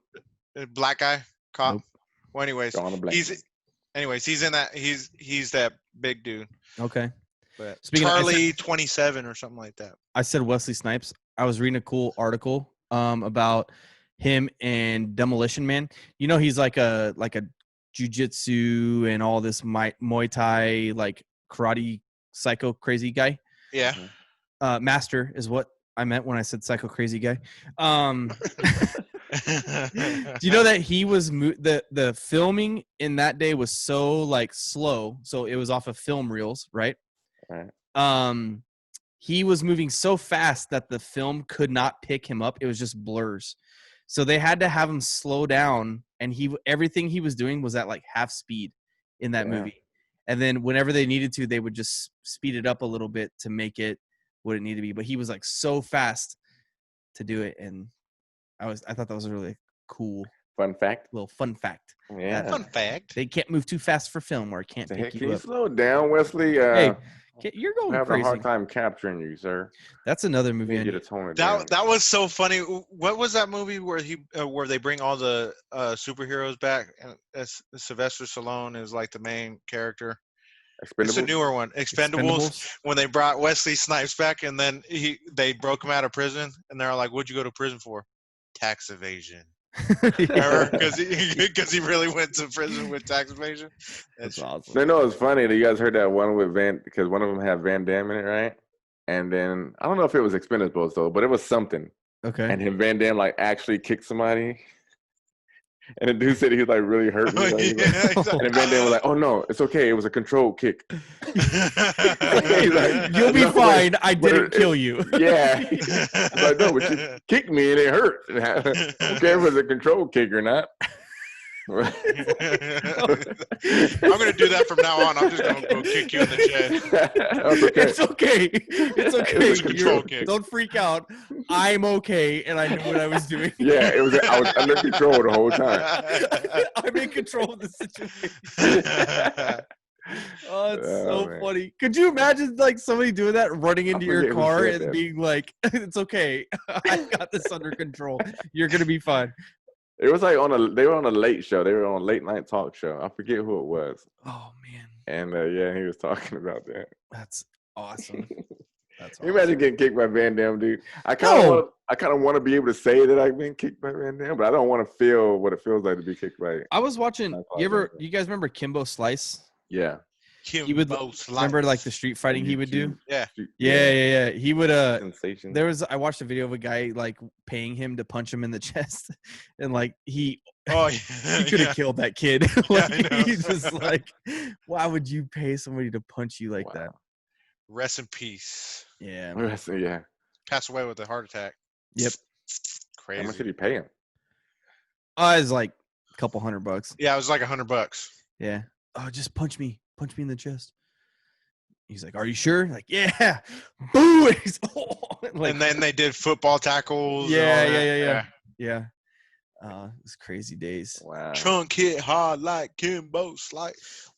the black guy cop. Nope. Well, anyways, Dawn of Black. he's in that. He's that big dude. Okay. But Speaking of- Charlie 27 or something like that. I said Wesley Snipes. I was reading a cool article about him and Demolition Man. You know, he's like a jiu-jitsu and all this Muay Thai, like karate psycho crazy guy. Yeah. Master is what I meant when I said psycho crazy guy. Do you know that he was the filming in that day was so like slow, so it was off of film reels, right? Right. He was moving so fast that the film could not pick him up. It was just blurs. So they had to have him slow down, and everything he was doing was at like half speed in that movie. And then whenever they needed to, they would just speed it up a little bit to make it what it needed to be. But he was like so fast to do it, and I thought that was a really cool Fun fact. little fun fact. Yeah. Fun fact. They can't move too fast for film, or it can't The pick heck, you can you up. slow down, Wesley? Hey, you're I'm going having crazy. a hard time capturing you, sir. That's another You movie. need I to need. tone it down. That was so funny. What was that movie where where they bring all the superheroes back? And Sylvester Stallone is like the main character. It's a Expendables? newer one, Expendables. When they brought Wesley Snipes back, and then they broke him out of prison, and they're like, "What'd you go to prison for?" Tax evasion. Because he really went to prison with tax evasion. That's awesome. No, it's funny that you guys heard that one with because one of them had Van Damme in it, right? And then I don't know if it was Expendables though, but it was something. Okay. And him Van Damme like actually kicked somebody. And the dude said he was like really hurt. And then Van Damme was like, "Oh no, it's okay. It was a controlled kick." You'll be fine. I didn't kill you. Yeah. He's like, "No, but you kicked me and it hurt. I don't care if it's a controlled kick or not." I'm gonna do that from now on. I'm just gonna go kick you in the chest. That's okay. It's okay. It's okay. It's a control kick. Don't freak out. I'm okay, and I knew what I was doing. Yeah, I was under control the whole time. I'm in control of the situation. Oh, it's so man. funny. Could you imagine like somebody doing that, running into your forget who car said and that. being like, "It's okay. I got this under control. You're gonna be fine." It was like they were on a late show. They were on a late night talk show. I forget who it was. Oh man, And yeah, he was talking about that. that's awesome. That's Can you imagine getting kicked by Van Damme, dude? I kind of want to be able to say that I've been kicked by Van Damme, but I don't want to feel what it feels like to be kicked by. I was watching. You guys remember Kimbo Slice? Yeah. He would remember like the street fighting he would do. Yeah. Yeah. He would Sensation. I watched a video of a guy like paying him to punch him in the chest, and like he could have killed that kid. Like, I know. he's just like, why would you pay somebody to punch you like that? Rest in peace. Yeah. Yeah. Passed away with a heart attack. Yep. Crazy. How much did he pay him? It's like a couple $100. Yeah, it was like $100. Yeah. Oh, just punch me in the chest. He's like, "Are you sure?" Like, "Yeah." Boo! And he's, like, and then they did football tackles. Yeah. It's crazy days. Wow. Trunk hit hard like Kimbo Slice.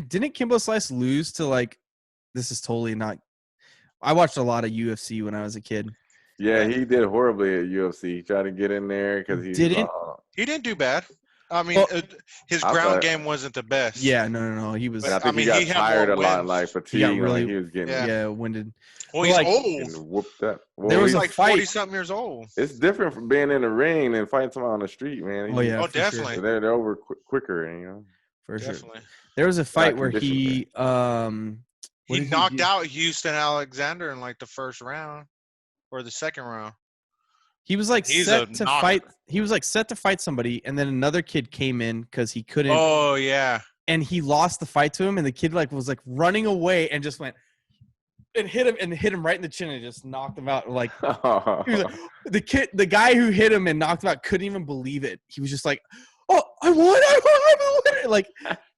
Didn't Kimbo Slice lose to like? This is totally not. I watched a lot of UFC when I was a kid. Yeah, he did horribly at UFC. He tried to get in there because he didn't do bad. I mean, his ground game wasn't the best. Yeah, no. He was. I think he got tired a lot, like fatigue. He was getting winded. Well, he's old. Whooped up. Well, there was like 40-something years old. It's different from being in the ring and fighting someone on the street, man. Definitely. Sure. They're over quicker, For definitely. Sure. There was a fight where he knocked out Houston Alexander in like the first round or the second round. He was like set to fight. He was like set to fight somebody, and then another kid came in because he couldn't. Oh yeah. And he lost the fight to him, and the kid like was like running away and just went and hit him right in the chin and just knocked him out. Like, he was like the guy who hit him and knocked him out couldn't even believe it. He was just like, "Oh, I won! Like,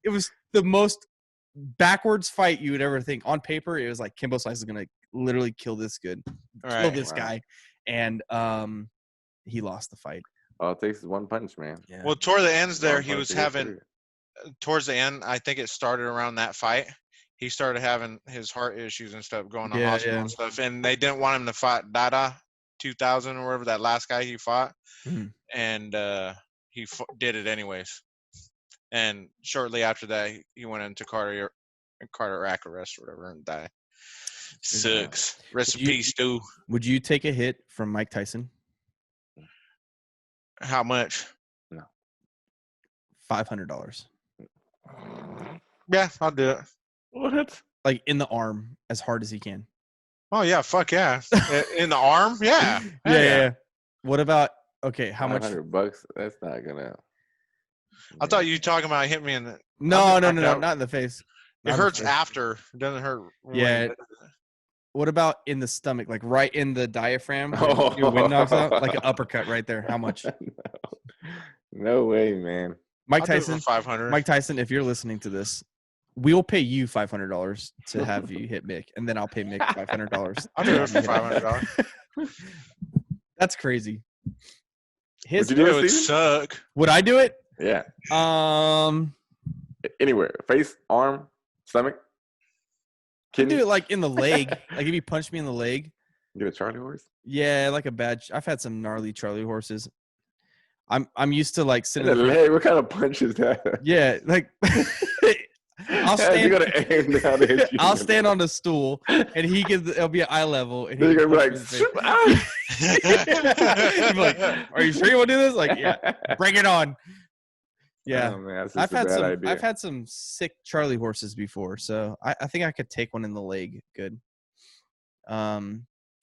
it was the most backwards fight you would ever think. On paper, it was like Kimbo Slice is gonna literally kill this guy. And he lost the fight. Oh, it takes one punch, man. Yeah. Well, toward the ends there, he was having towards the end. I think it started around that fight. He started having his heart issues and stuff, going to hospital and stuff, and they didn't want him to fight Dada 2000 or whatever, that last guy he fought, and he did it anyways. And shortly after that, he went into cardiac arrest or whatever and died. Sucks. Rest in peace, Stu. Would you take a hit from Mike Tyson? How much? No. $500. Yeah, I'll do it. What? Like in the arm, as hard as he can. Oh yeah, fuck yeah. In the arm, yeah. Yeah. What about how much? $500? That's not gonna. I thought you were talking about hitting me in the. No, not in the face. It hurts after. It doesn't hurt. Yeah. What about in the stomach, like right in the diaphragm? Your wind knocks out, like an uppercut right there. How much? No way, man. Mike Tyson, $500. Mike Tyson, if you're listening to this, we will pay you $500 to have you hit Mick, and then I'll pay Mick $500. I'll do it for $500. That's crazy. Would you do it, would suck. Would I do it? Yeah. Anywhere, face, arm, stomach. I'd do it like in the leg. Like if you punch me in the leg. Get a Charlie horse? Yeah, like a bad. I've had some gnarly Charlie horses. I'm used to like sitting in the leg. What kind of punch is that? Yeah, like I'll stand. I'll stand on the stool, and it'll be at eye level, and you're gonna be like, "Are you sure you want to do this?" Like, yeah, bring it on. Yeah, oh, man, I've had some sick Charlie horses before, so I think I could take one in the leg. Good. I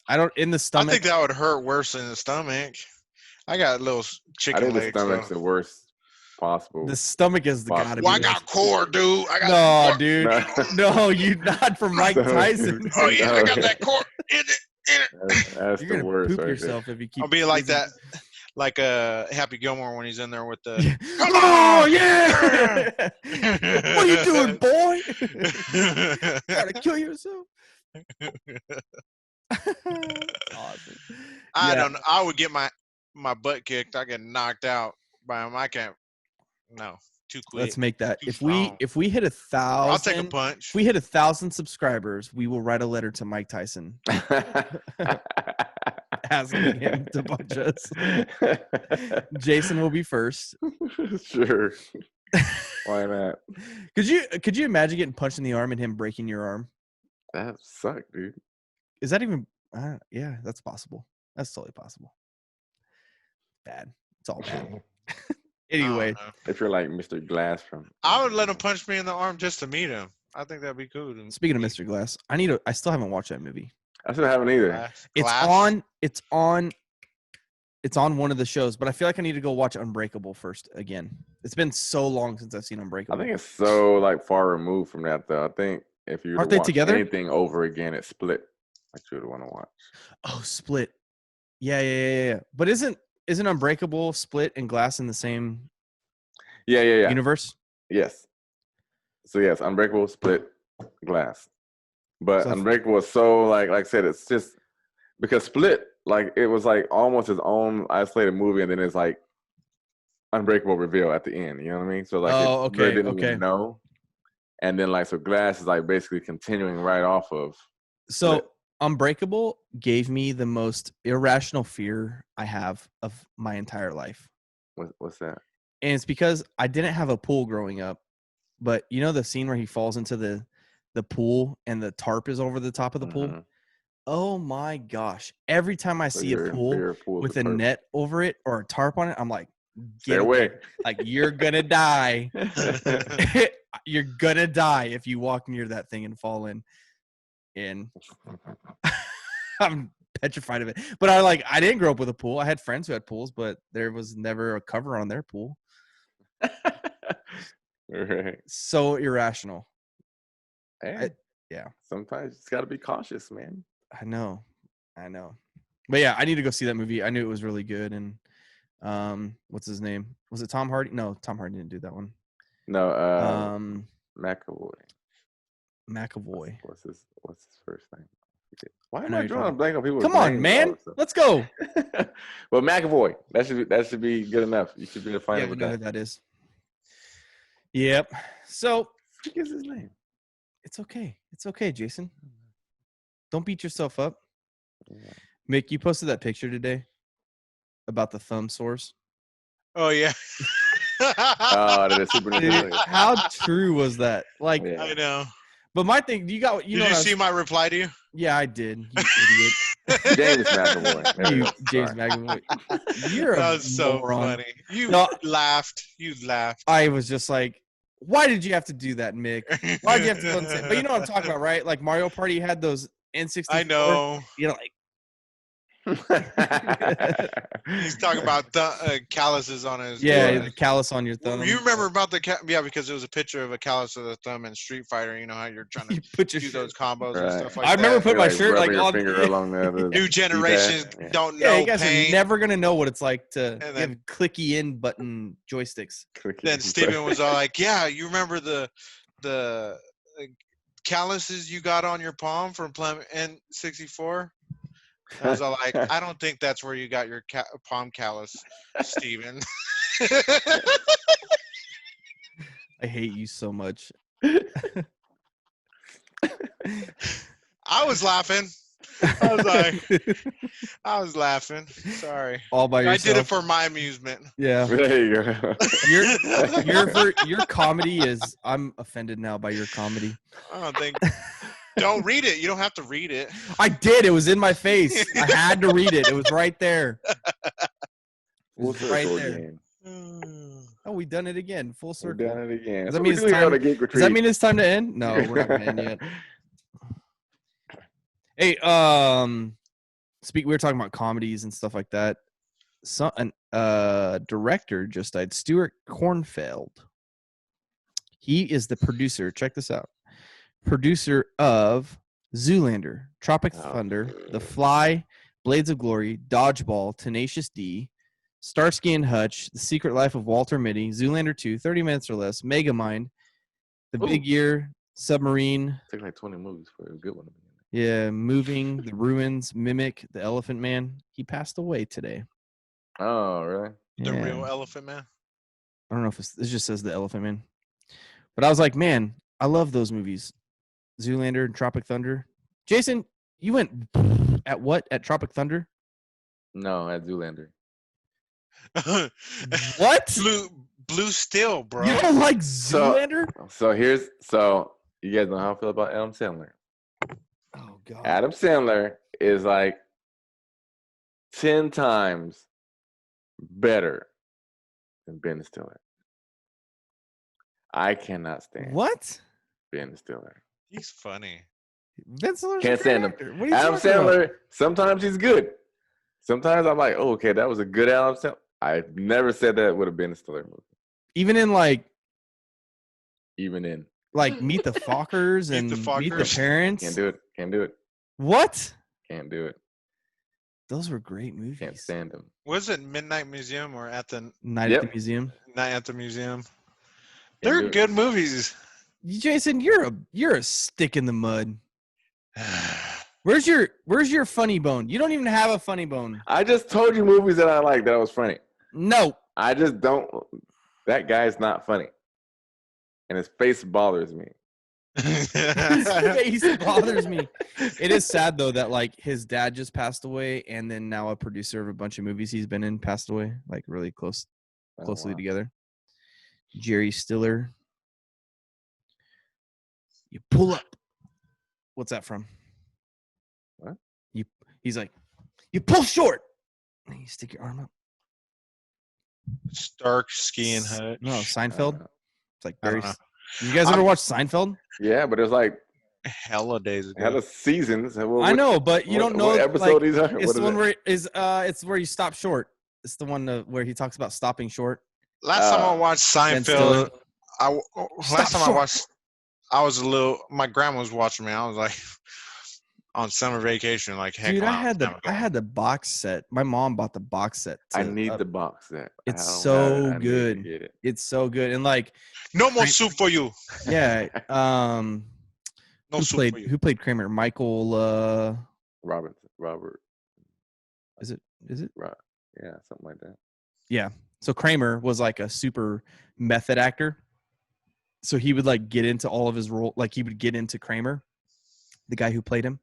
don't in the stomach. I think that would hurt worse than the stomach. I got little chicken legs. I think the stomach's the worst possible. The stomach is the gotta be. Well, I got core, dude. Dude. No, you not from Mike Tyson. Oh yeah, I got that core in it. That's You're the worst. Poop right yourself there. if you keep. I'll be like that. Like Happy Gilmore when he's in there with the "Hello, yeah! What are you doing, boy? Trying to kill yourself?" Awesome. I don't know. I would get my butt kicked. I get knocked out by him. I can't. No, too quick. Let's make that. If we hit 1,000, I'll take a punch. If we hit 1,000 subscribers, we will write a letter to Mike Tyson. Asking him to punch us. Jason will be first. Sure. Why not? Could you imagine getting punched in the arm and him breaking your arm? That sucked, dude. Is that even? Yeah, that's possible. That's totally possible. Bad. It's all bad. Anyway, if you're like Mr. Glass from, I would let him punch me in the arm just to meet him. I think that'd be cool. Speaking of Mr. Glass, I still haven't watched that movie. I still haven't either. It's on one of the shows, but I feel like I need to go watch Unbreakable first again. It's been so long since I've seen Unbreakable. I think it's so like far removed from that though. I think if you aren't they together? Anything over again, it's Split. I should want to watch. Oh, Split. Yeah. But isn't Unbreakable, Split, and Glass in the same? Yeah. Universe. Yes. So yes, Unbreakable, Split, Glass. But Unbreakable was so like I said, it's just because Split, like it was like almost his own isolated movie, and then it's like Unbreakable reveal at the end. You know what I mean? So like really didn't even know. And then like so Glass is like basically continuing right off of Split. So Unbreakable gave me the most irrational fear I have of my entire life. What's that? And it's because I didn't have a pool growing up, but you know the scene where he falls into the pool and the tarp is over the top of the pool? Oh my gosh. Every time I see a pool with a net over it or a tarp on it, I'm like, get away. Like, you're going to die. You're going to die if you walk near that thing and fall in. And I'm petrified of it. But I didn't grow up with a pool. I had friends who had pools, but there was never a cover on their pool. Right. So irrational. Hey, yeah. Sometimes it's got to be cautious, man. I know. But yeah, I need to go see that movie. I knew it was really good. And what's his name? Was it Tom Hardy? No, Tom Hardy didn't do that one. No, McAvoy. What's his first name? Why am I drawing a blank on people? Come on, man. Let's go. Well, McAvoy. That should be good enough. You should be able to find out what that is. Yep. So what is his name? It's okay. It's okay, Jason. Don't beat yourself up. Yeah. Mick, you posted that picture today about the thumb source. Oh, yeah. That is super Dude, how true was that? Like, yeah. I know. But my thing, did you see my reply to you? Yeah, I did. You idiot. James McAvoy. James McAvoy. You're that was so funny. You laughed. I was just like, why did you have to do that, Mick? Why did you have to do that? But you know what I'm talking about, right? Like Mario Party had those N64. I know. You know, like. He's talking about calluses on his the callus on your thumb. You remember about the because it was a picture of a callus of the thumb in Street Fighter. You know how you're trying to do those combos and stuff like that. I remember putting my shirt like on finger along the new generations don't know. You guys are never gonna know what it's like to have clicky in button joysticks. Then Steven was all like, "Yeah, you remember the calluses you got on your palm from N64?" I was all like, I don't think that's where you got your palm callus, Steven. I hate you so much. I was laughing. I was laughing. Sorry. All by yourself. I did it for my amusement. Yeah. There you go. Your comedy is, I'm offended now by your comedy. I don't think. Don't read it. You don't have to read it. I did. It was in my face. I had to read it. It was right there. Right there. Oh, we done it again. Full circle. We done it again. Does that mean it's time to end? No, we're not going to end yet. Hey, we were talking about comedies and stuff like that. Director just died, Stuart Cornfeld. He is the producer. Check this out. Producer of Zoolander, Tropic Thunder, The Fly, Blades of Glory, Dodgeball, Tenacious D, Starsky and Hutch, The Secret Life of Walter Mitty, Zoolander 2, 30 Minutes or Less, Megamind, The Big Year, Submarine. It took like 20 movies for a good one. Yeah, Moving, The Ruins, Mimic, The Elephant Man. He passed away today. Oh, really? The real Elephant Man? I don't know if it just says The Elephant Man. But I was like, man, I love those movies. Zoolander and Tropic Thunder. Jason, you went at what? At Tropic Thunder? No, at Zoolander. What? Blue Steel, bro. You don't like Zoolander? So you guys know how I feel about Adam Sandler. Oh God. Adam Sandler is like 10 times better than Ben Stiller. I cannot stand what? Ben Stiller. He's funny. Ben Stiller's can't stand him. Adam Sandler, sometimes he's good. Sometimes I'm like, oh, okay, that was a good Adam Sandler. I never said that would have been a Stiller movie. Even in Meet the Fockers and Meet the Parents. Can't do it. What? Can't do it. Those were great movies. Can't stand them. Was it Midnight Museum or at the Night at the Museum? Night at the Museum. They're good movies. Jason, you're a stick in the mud. Where's your funny bone? You don't even have a funny bone. I just told you movies that I like that was funny. No. I just don't. That guy's not funny. And his face bothers me. His face bothers me. It is sad though that like his dad just passed away, and then now a producer of a bunch of movies he's been in passed away, like really closely together. Jerry Stiller. You pull up. What's that from? What? He's like, you pull short. And you stick your arm up. Stark skiing hut. No, Seinfeld. It's like Barry. You guys ever watch Seinfeld? Yeah, but it was like hella days ago. hella seasons. I know, but you don't know what episode these are. It's the one where it's where you stop short. It's the one where he talks about stopping short. Last time I watched Seinfeld, I was a little. My grandma was watching me. I was like on summer vacation. Like, heck, dude, I had the box set. My mom bought the box set. I need the box set. It's so good. It's so good, and like no more soup for you. Yeah. No soup for you. Who played Kramer? Michael. Robert. Is it? Right. Yeah, something like that. Yeah. So Kramer was like a super method actor. So he would like get into all of his role. Like he would get into Kramer, the guy who played him.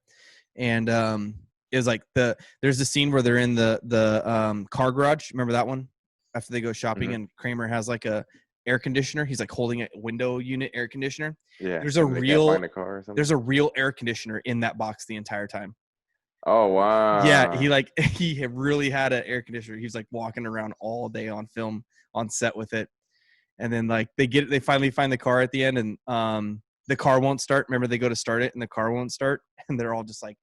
And it was like there's the scene where they're in the car garage. Remember that one? After they go shopping and Kramer has like a air conditioner. He's like holding a window unit air conditioner. Yeah. There's a real air conditioner in that box the entire time. Oh wow. Yeah, he really had an air conditioner. He was like walking around all day on film on set with it. And then like they finally find the car at the end, and the car won't start. Remember, they go to start it and the car won't start, and they're all just like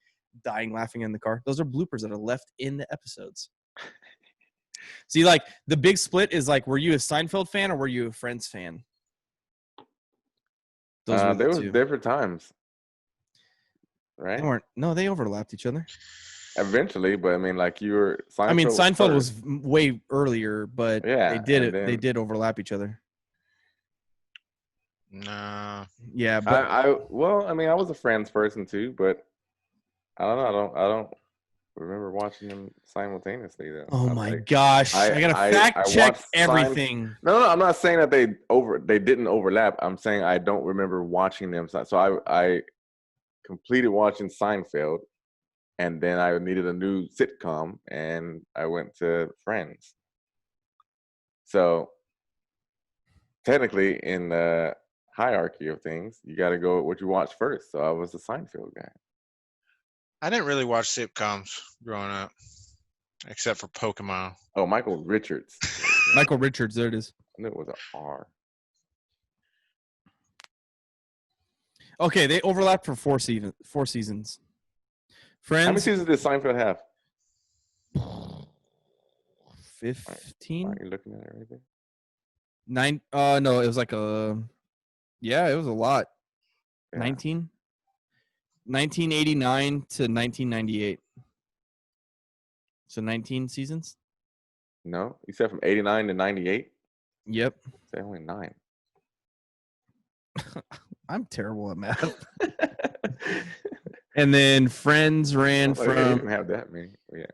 dying laughing in the car. Those are bloopers that are left in the episodes. See, like the big split is like, were you a Seinfeld fan or were you a Friends fan? There was different times, right? They overlapped each other. Eventually, but I mean, like you were. Seinfeld was way earlier, but yeah, they did overlap each other. Nah. Yeah, but I was a Friends person too, but I don't know. I don't remember watching them simultaneously though. Oh my gosh! I gotta fact check everything. No, I'm not saying that they didn't overlap. I'm saying I don't remember watching them. So I completed watching Seinfeld, and then I needed a new sitcom, and I went to Friends. So technically, in the hierarchy of things, you got to go with what you watch first. So I was a Seinfeld guy. I didn't really watch sitcoms growing up, except for Pokemon. Oh, Michael Richards. Michael Richards, there it is. I knew it was an R. Okay, they overlapped for 4 seasons. Friends. How many seasons did Seinfeld have? 15. Are you looking at it right there? 9. No, it was like it was a lot. Yeah. 19. 1989 to 1998. So 19 seasons? No, you said from 89 to 98? Yep. Say only 9. I'm terrible at math. And then Friends ran They didn't have that many. Yeah.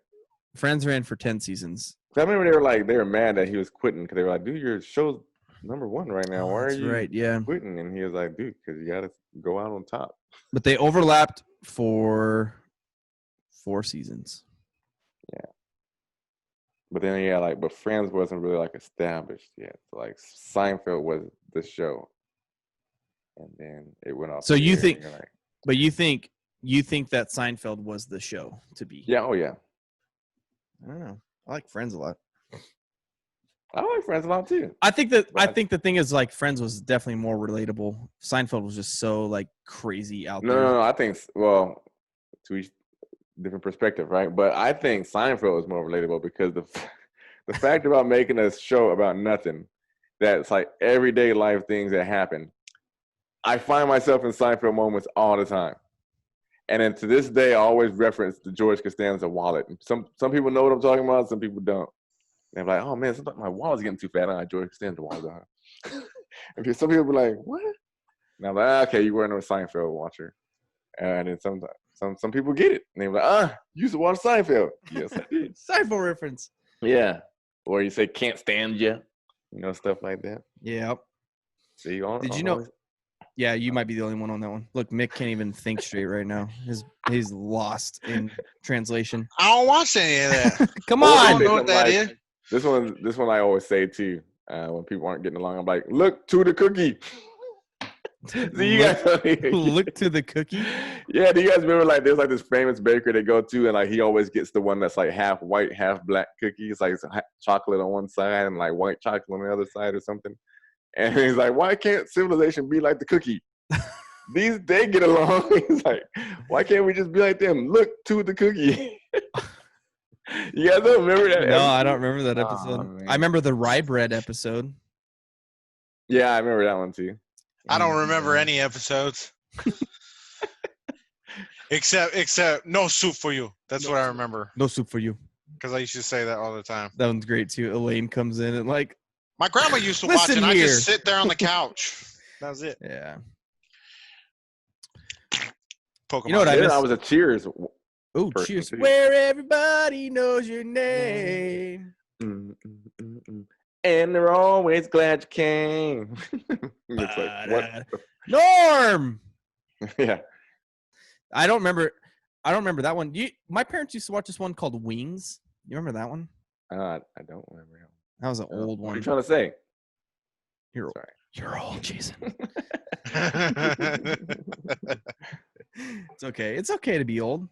Friends ran for 10 seasons. I remember they were mad that he was quitting because they were like, dude, your show's #1 right now. Why are you quitting? And he was like, dude, because you got to go out on top. But they overlapped for 4 seasons. Yeah. But then, but Friends wasn't really like established yet. So like Seinfeld was the show. And then it went off. So you think, but you think that Seinfeld was the show to be? Yeah. Oh yeah. I don't know. I like Friends a lot. I like Friends a lot too. I think the thing is like Friends was definitely more relatable. Seinfeld was just so like crazy out there. No. I think to each different perspective, right? But I think Seinfeld was more relatable because the fact about making a show about nothing, that's like everyday life things that happen. I find myself in Seinfeld moments all the time. And then to this day, I always reference the George Costanza wallet. Some people know what I'm talking about, some people don't. And they're like, oh man, sometimes my wallet's getting too fat. I George Costanza wallet. And some people be like, what? And I'm like, okay, you weren't a Seinfeld watcher. And then sometimes, some people get it. And they're like, you used to watch Seinfeld. Yes, I did. Seinfeld reference. Yeah. Or you say can't stand you. Stuff like that. Yeah. See, did you know? Yeah, you might be the only one on that one. Look, Mick can't even think straight right now. He's lost in translation. I don't watch any of that. Come on. I don't know what that is. This one I always say too. When people aren't getting along, I'm like, look to the cookie. You guys look to the cookie. Yeah, do you guys remember like there's like this famous baker they go to, and like he always gets the one that's like half white, half black cookie. It's like chocolate on one side and like white chocolate on the other side or something. And he's like, why can't civilization be like the cookie? They get along. He's like, why can't we just be like them? Look to the cookie. You guys don't remember that? No, I don't remember that episode. I remember the rye bread episode. Yeah, I remember that one too. I don't remember any episodes. except no soup for you. That's what I remember. No soup for you. Because I used to say that all the time. That one's great too. Elaine comes in and like, my grandma used to watch it, and I just sit there on the couch. That was it. Yeah. Pokemon. You know what I missed? I was a Cheers. Oh, Cheers. Too. Where everybody knows your name. And they're always glad you came. It's like, what? Norm! Yeah. I don't remember that one. My parents used to watch this one called Wings. You remember that one? I don't remember him. That was an old one. What are you trying to say? You're old, Jason. It's okay. It's okay to be old.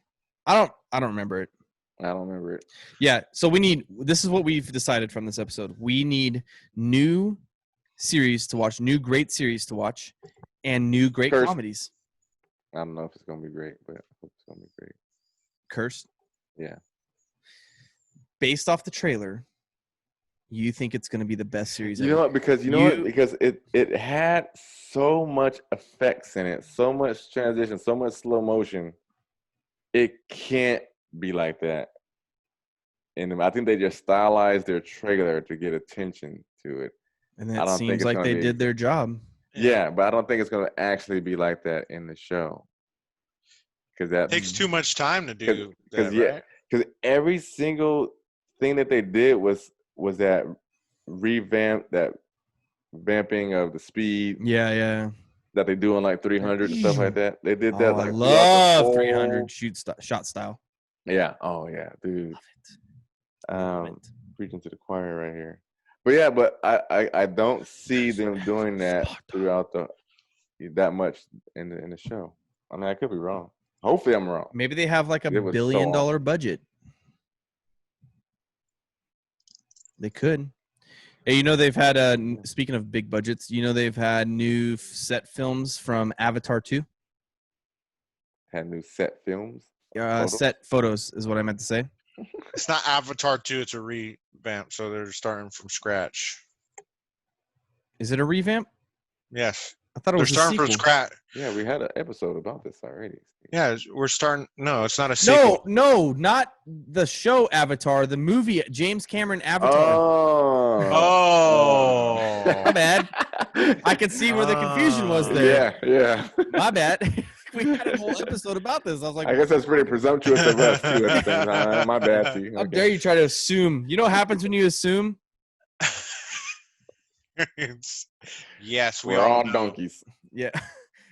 I don't remember it. I don't remember it. Yeah. So this is what we've decided from this episode. We need new series to watch, new great series to watch, and new great comedies. I don't know if it's going to be great, but I hope it's going to be great. Cursed? Yeah. Based off the trailer, you think it's going to be the best series ever? You know what? Because it had so much effects in it, so much transition, so much slow motion. It can't be like that. And I think they just stylized their trailer to get attention to it. And it seems like they did their job. Yeah, but I don't think it's going to actually be like that in the show. Because that takes too much time to do that, right? Because every single thing that they did was that vamping of the speed. Yeah. That they do on like 300 and stuff like that. They did that. I love 300 shot style. Yeah. Oh yeah, dude. Preaching to the choir right here. But yeah, but I don't see them doing that throughout that much in the show. I mean, I could be wrong. Hopefully, I'm wrong. Maybe they have like $1 billion budget. They could. Hey, they've had speaking of big budgets, they've had new set films from Avatar 2. Had new set films? Set photos is what I meant to say. It's not Avatar 2, it's a revamp, so they're starting from scratch. Is it a revamp? Yes. I thought it was starting from scratch. Yeah, we had an episode about this already. Yeah, we're starting. No, it's not a sequel. No, not the show Avatar. The movie James Cameron Avatar. Oh. My bad. I could see where the confusion was there. Yeah. My bad. We had a whole episode about this. I was like, I guess that's pretty presumptuous of us too. At the same time. My bad, too. How dare you try to assume? You know what happens when you assume? Yes, we're all donkeys. Yeah.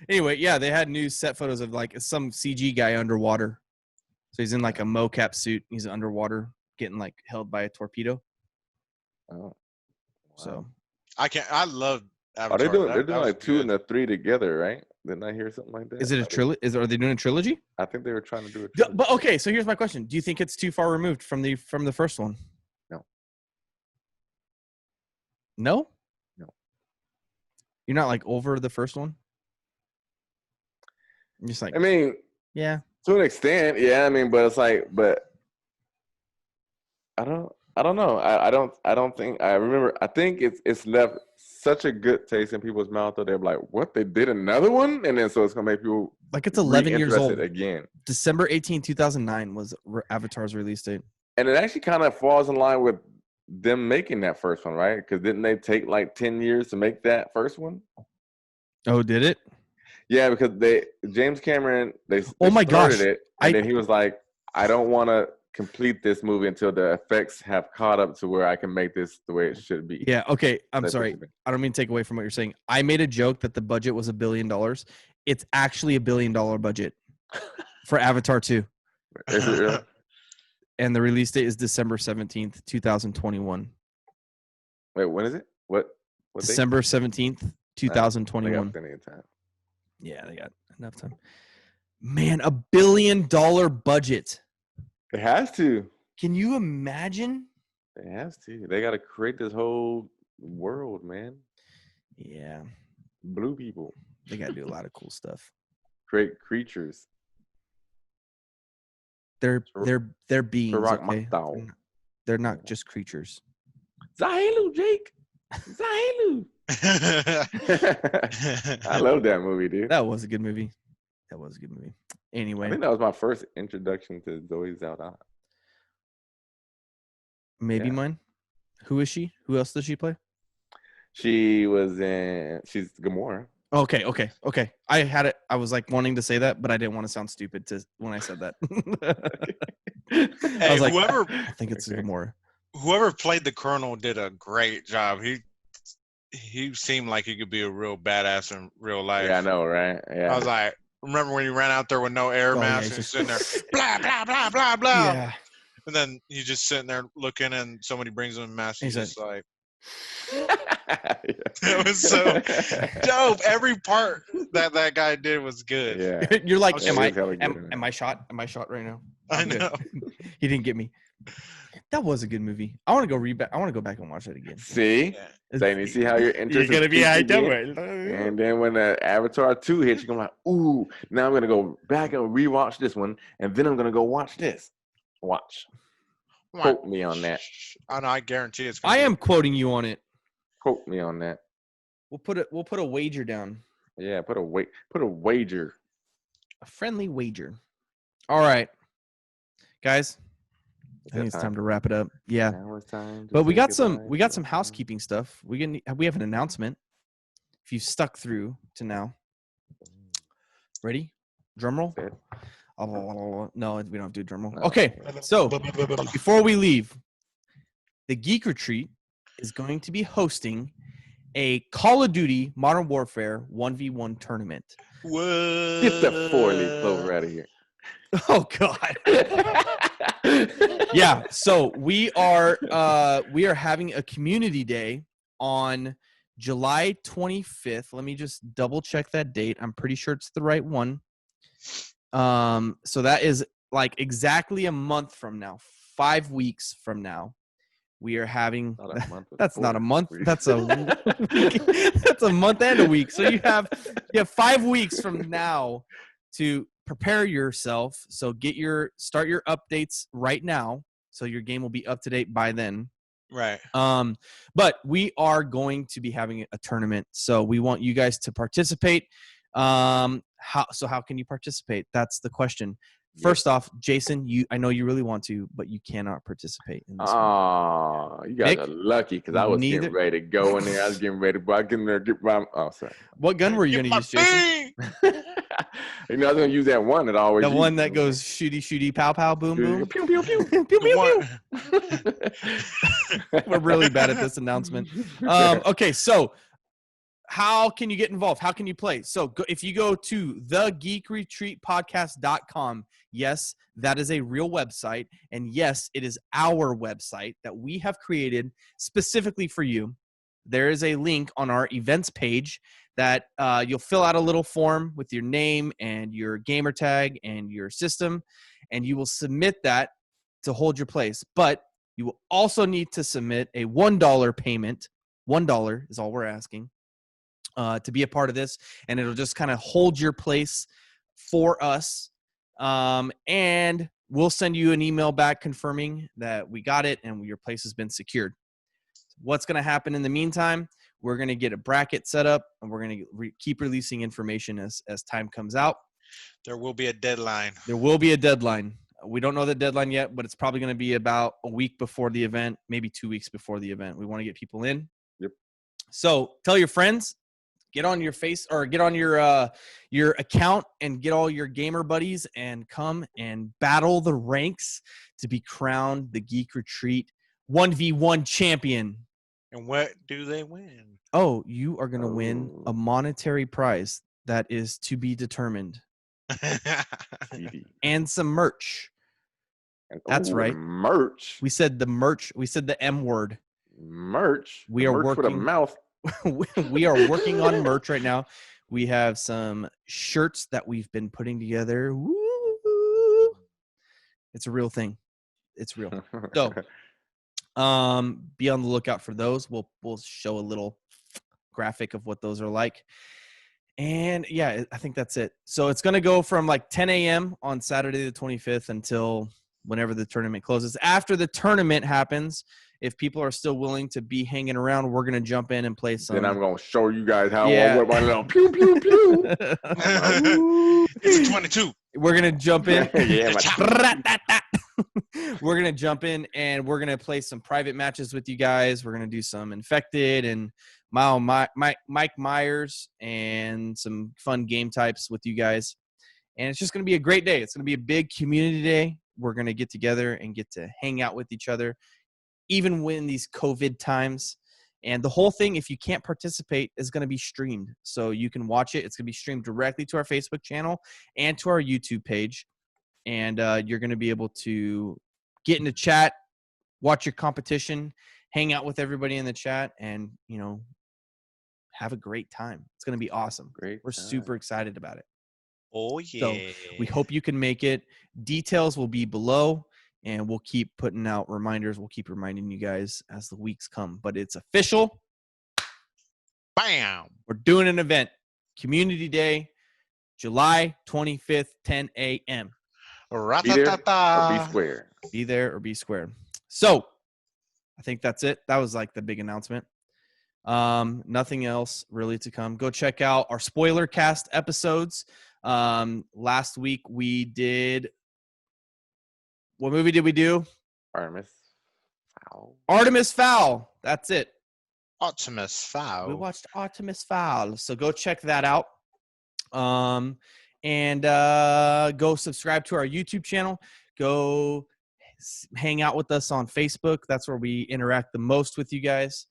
Anyway, yeah, they had new set photos of like some CG guy underwater. So he's in like a mocap suit. He's underwater, getting like held by a torpedo. Oh, wow. So I love Avatar. They're doing like 2 and the 3 together, right? Didn't I hear something like that? Is it a trilogy? Are they doing a trilogy? I think they were trying to do a trilogy. But okay, so here's my question: do you think it's too far removed from the first one? No. No. No. You're not like over the first one. I'm just like. I mean, yeah. To an extent, yeah. I mean, but it's like, I don't know. I don't think. I think it's left such a good taste in people's mouth that they're like, "What? They did another one?" And then so it's gonna make people like it's 11 years old again. December 18, 2009 was Avatar's release date, and it actually kind of falls in line with them making that first one, right? Because didn't they take like 10 years to make that first one? Oh, did it? Yeah, because James Cameron, they Oh my started gosh. it, and then he was like, I don't want to complete this movie until the effects have caught up to where I can make this the way it should be. Yeah, okay. I'm That's sorry. I don't mean to take away from what you're saying. I made a joke that the budget was $1 billion. It's actually $1 billion budget for Avatar 2. Is it real? And the release date is December 17th, 2021. Wait, when is it? What December 17th, 2021. They got plenty of time. Yeah, they got enough time. Man, $1 billion budget. It has to. Can you imagine? It has to. They got to create this whole world, man. Yeah. Blue people. They got to do a lot of cool stuff. Create creatures. They're beings, okay? They're not just creatures. Zahelu, Jake. Zahelu. I love that movie, dude. That was a good movie. Anyway. I think that was my first introduction to Zoe Saldana. Maybe mine. Who is she? Who else does she play? She's Gamora. Okay. I had it. I was like wanting to say that, but I didn't want to sound stupid when I said that. I was like, I think it's Gamora. Whoever played the Colonel did a great job. He seemed like he could be a real badass in real life. Yeah, I know, right? Yeah. I was like, remember when he ran out there with no air mask and he's sitting there, blah, blah, blah, blah, blah. Yeah. And then he's just sitting there looking and somebody brings him a mask. He's just like, it was so dope. Every part that guy did was good. Yeah. You're like, am I shot? Am I shot right now? I know. He didn't get me. That was a good movie. I want to go back and watch it again. See? Then you see how your interest You're gonna be and then when the Avatar 2 hits, you're gonna be like, ooh, now I'm gonna go back and rewatch this one, and then I'm gonna go watch this. Watch. Quote me on that. I know, I guarantee it's I am quoting you on it. Quote me on that. We'll put a wager down. Yeah, put a wager. A friendly wager. All right. Guys. I think it's time to wrap it up. Yeah. But we got some housekeeping stuff. We have an announcement. If you stuck through to now. Ready? Drum roll? No, we don't do drum roll. Okay. So, before we leave, the Geek Retreat is going to be hosting a Call of Duty Modern Warfare 1v1 tournament. Whoa. Get the 4-leaf clover out of here. Oh God. Yeah, so we are having a community day on July 25th. Let me just double check that date. I'm pretty sure it's the right one. So that is like exactly a month from now, 5 weeks from now. We are having that's not a month. That's a that's a month and a week. So you have 5 weeks from now to prepare yourself. So start your updates right now. So your game will be up to date by then. Right. But we are going to be having a tournament. So we want you guys to participate. How can you participate? That's the question. First off, Jason, I know you really want to, but you cannot participate in this one. Oh, you guys are lucky because I was getting ready to go in there. I was getting ready to get in there. Sorry. What gun were you going to use, Jason? I was going to use that one that I always The one that goes shooty, shooty, pow, pow, boom, boom. Pew, pew, pew. Pew, pew, pew. We're really bad at this announcement. Okay, so how can you get involved? How can you play? So if you go to thegeekretreatpodcast.com, yes, that is a real website. And yes, it is our website that we have created specifically for you. There is a link on our events page that you'll fill out a little form with your name and your gamer tag and your system, and you will submit that to hold your place. But you will also need to submit a $1 payment. $1 is all we're asking. To be a part of this, and it'll just kind of hold your place for us. And we'll send you an email back confirming that we got it and your place has been secured. What's going to happen in the meantime? We're going to get a bracket set up, and we're going to keep releasing information as time comes out. There will be a deadline. There will be a deadline. We don't know the deadline yet, but it's probably going to be about a week before the event, maybe 2 weeks before the event. We want to get people in. Yep. So tell your friends. get on your face or get on your account and get all your gamer buddies and come and battle the ranks to be crowned the Geek Retreat 1v1 champion. And what do they win? Oh, you are going to win a monetary prize that is to be determined. And some merch. That's right. Merch. We said the merch. We said the M word. Merch. We are merch working with a mouth. We are working on merch right now. We have some shirts that we've been putting together. Woo! It's a real thing. It's real. So, be on the lookout for those. We'll show a little graphic of what those are like. And yeah, I think that's it. So it's going to go from like 10 a.m. on Saturday the 25th until whenever the tournament closes. After the tournament happens, if people are still willing to be hanging around, we're going to jump in and play some. Then I'm going to show you guys how I work my little pew, pew, pew. It's a 22. We're going to jump in. Yeah, We're going to jump in and we're going to play some private matches with you guys. We're going to do some Infected and Mike Myers and some fun game types with you guys. And it's just going to be a great day. It's going to be a big community day. We're going to get together and get to hang out with each other, even when these COVID times. And the whole thing, if you can't participate, is going to be streamed. So you can watch it. It's going to be streamed directly to our Facebook channel and to our YouTube page. And you're going to be able to get into chat, watch your competition, hang out with everybody in the chat, and, you know, have a great time. It's going to be awesome. We're super excited about it. Oh, yeah. So we hope you can make it. Details will be below, and we'll keep putting out reminders. We'll keep reminding you guys as the weeks come. But it's official. Bam! We're doing an event. Community Day, July 25th, 10 a.m. Be there or be square. Be there or be square. So I think that's it. That was like the big announcement. Nothing else really to come. Go check out our spoiler cast episodes. Last week we did. What movie did we do? Artemis Fowl. Artemis Fowl. That's it. Artemis Fowl. We watched Artemis Fowl. So go check that out. And go subscribe to our YouTube channel. Go hang out with us on Facebook. That's where we interact the most with you guys.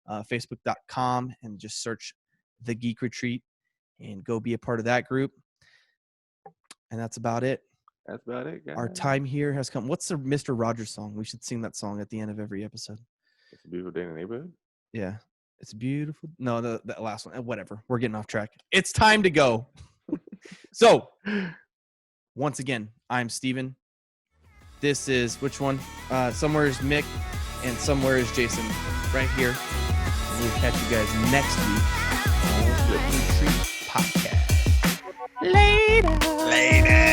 Facebook.com, and just search The Geek Retreat and go be a part of that group. And that's about it. That's about it, guys. Our time here has come. What's the Mr. Rogers song? We should sing that song at the end of every episode. It's a beautiful day in the neighborhood. Yeah. It's beautiful. No, the last one. Whatever. We're getting off track. It's time to go. So, once again, I'm Steven. This is, which one? Somewhere is Mick, and somewhere is Jason. Right here. And we'll catch you guys next week on the Retreat Podcast. Later.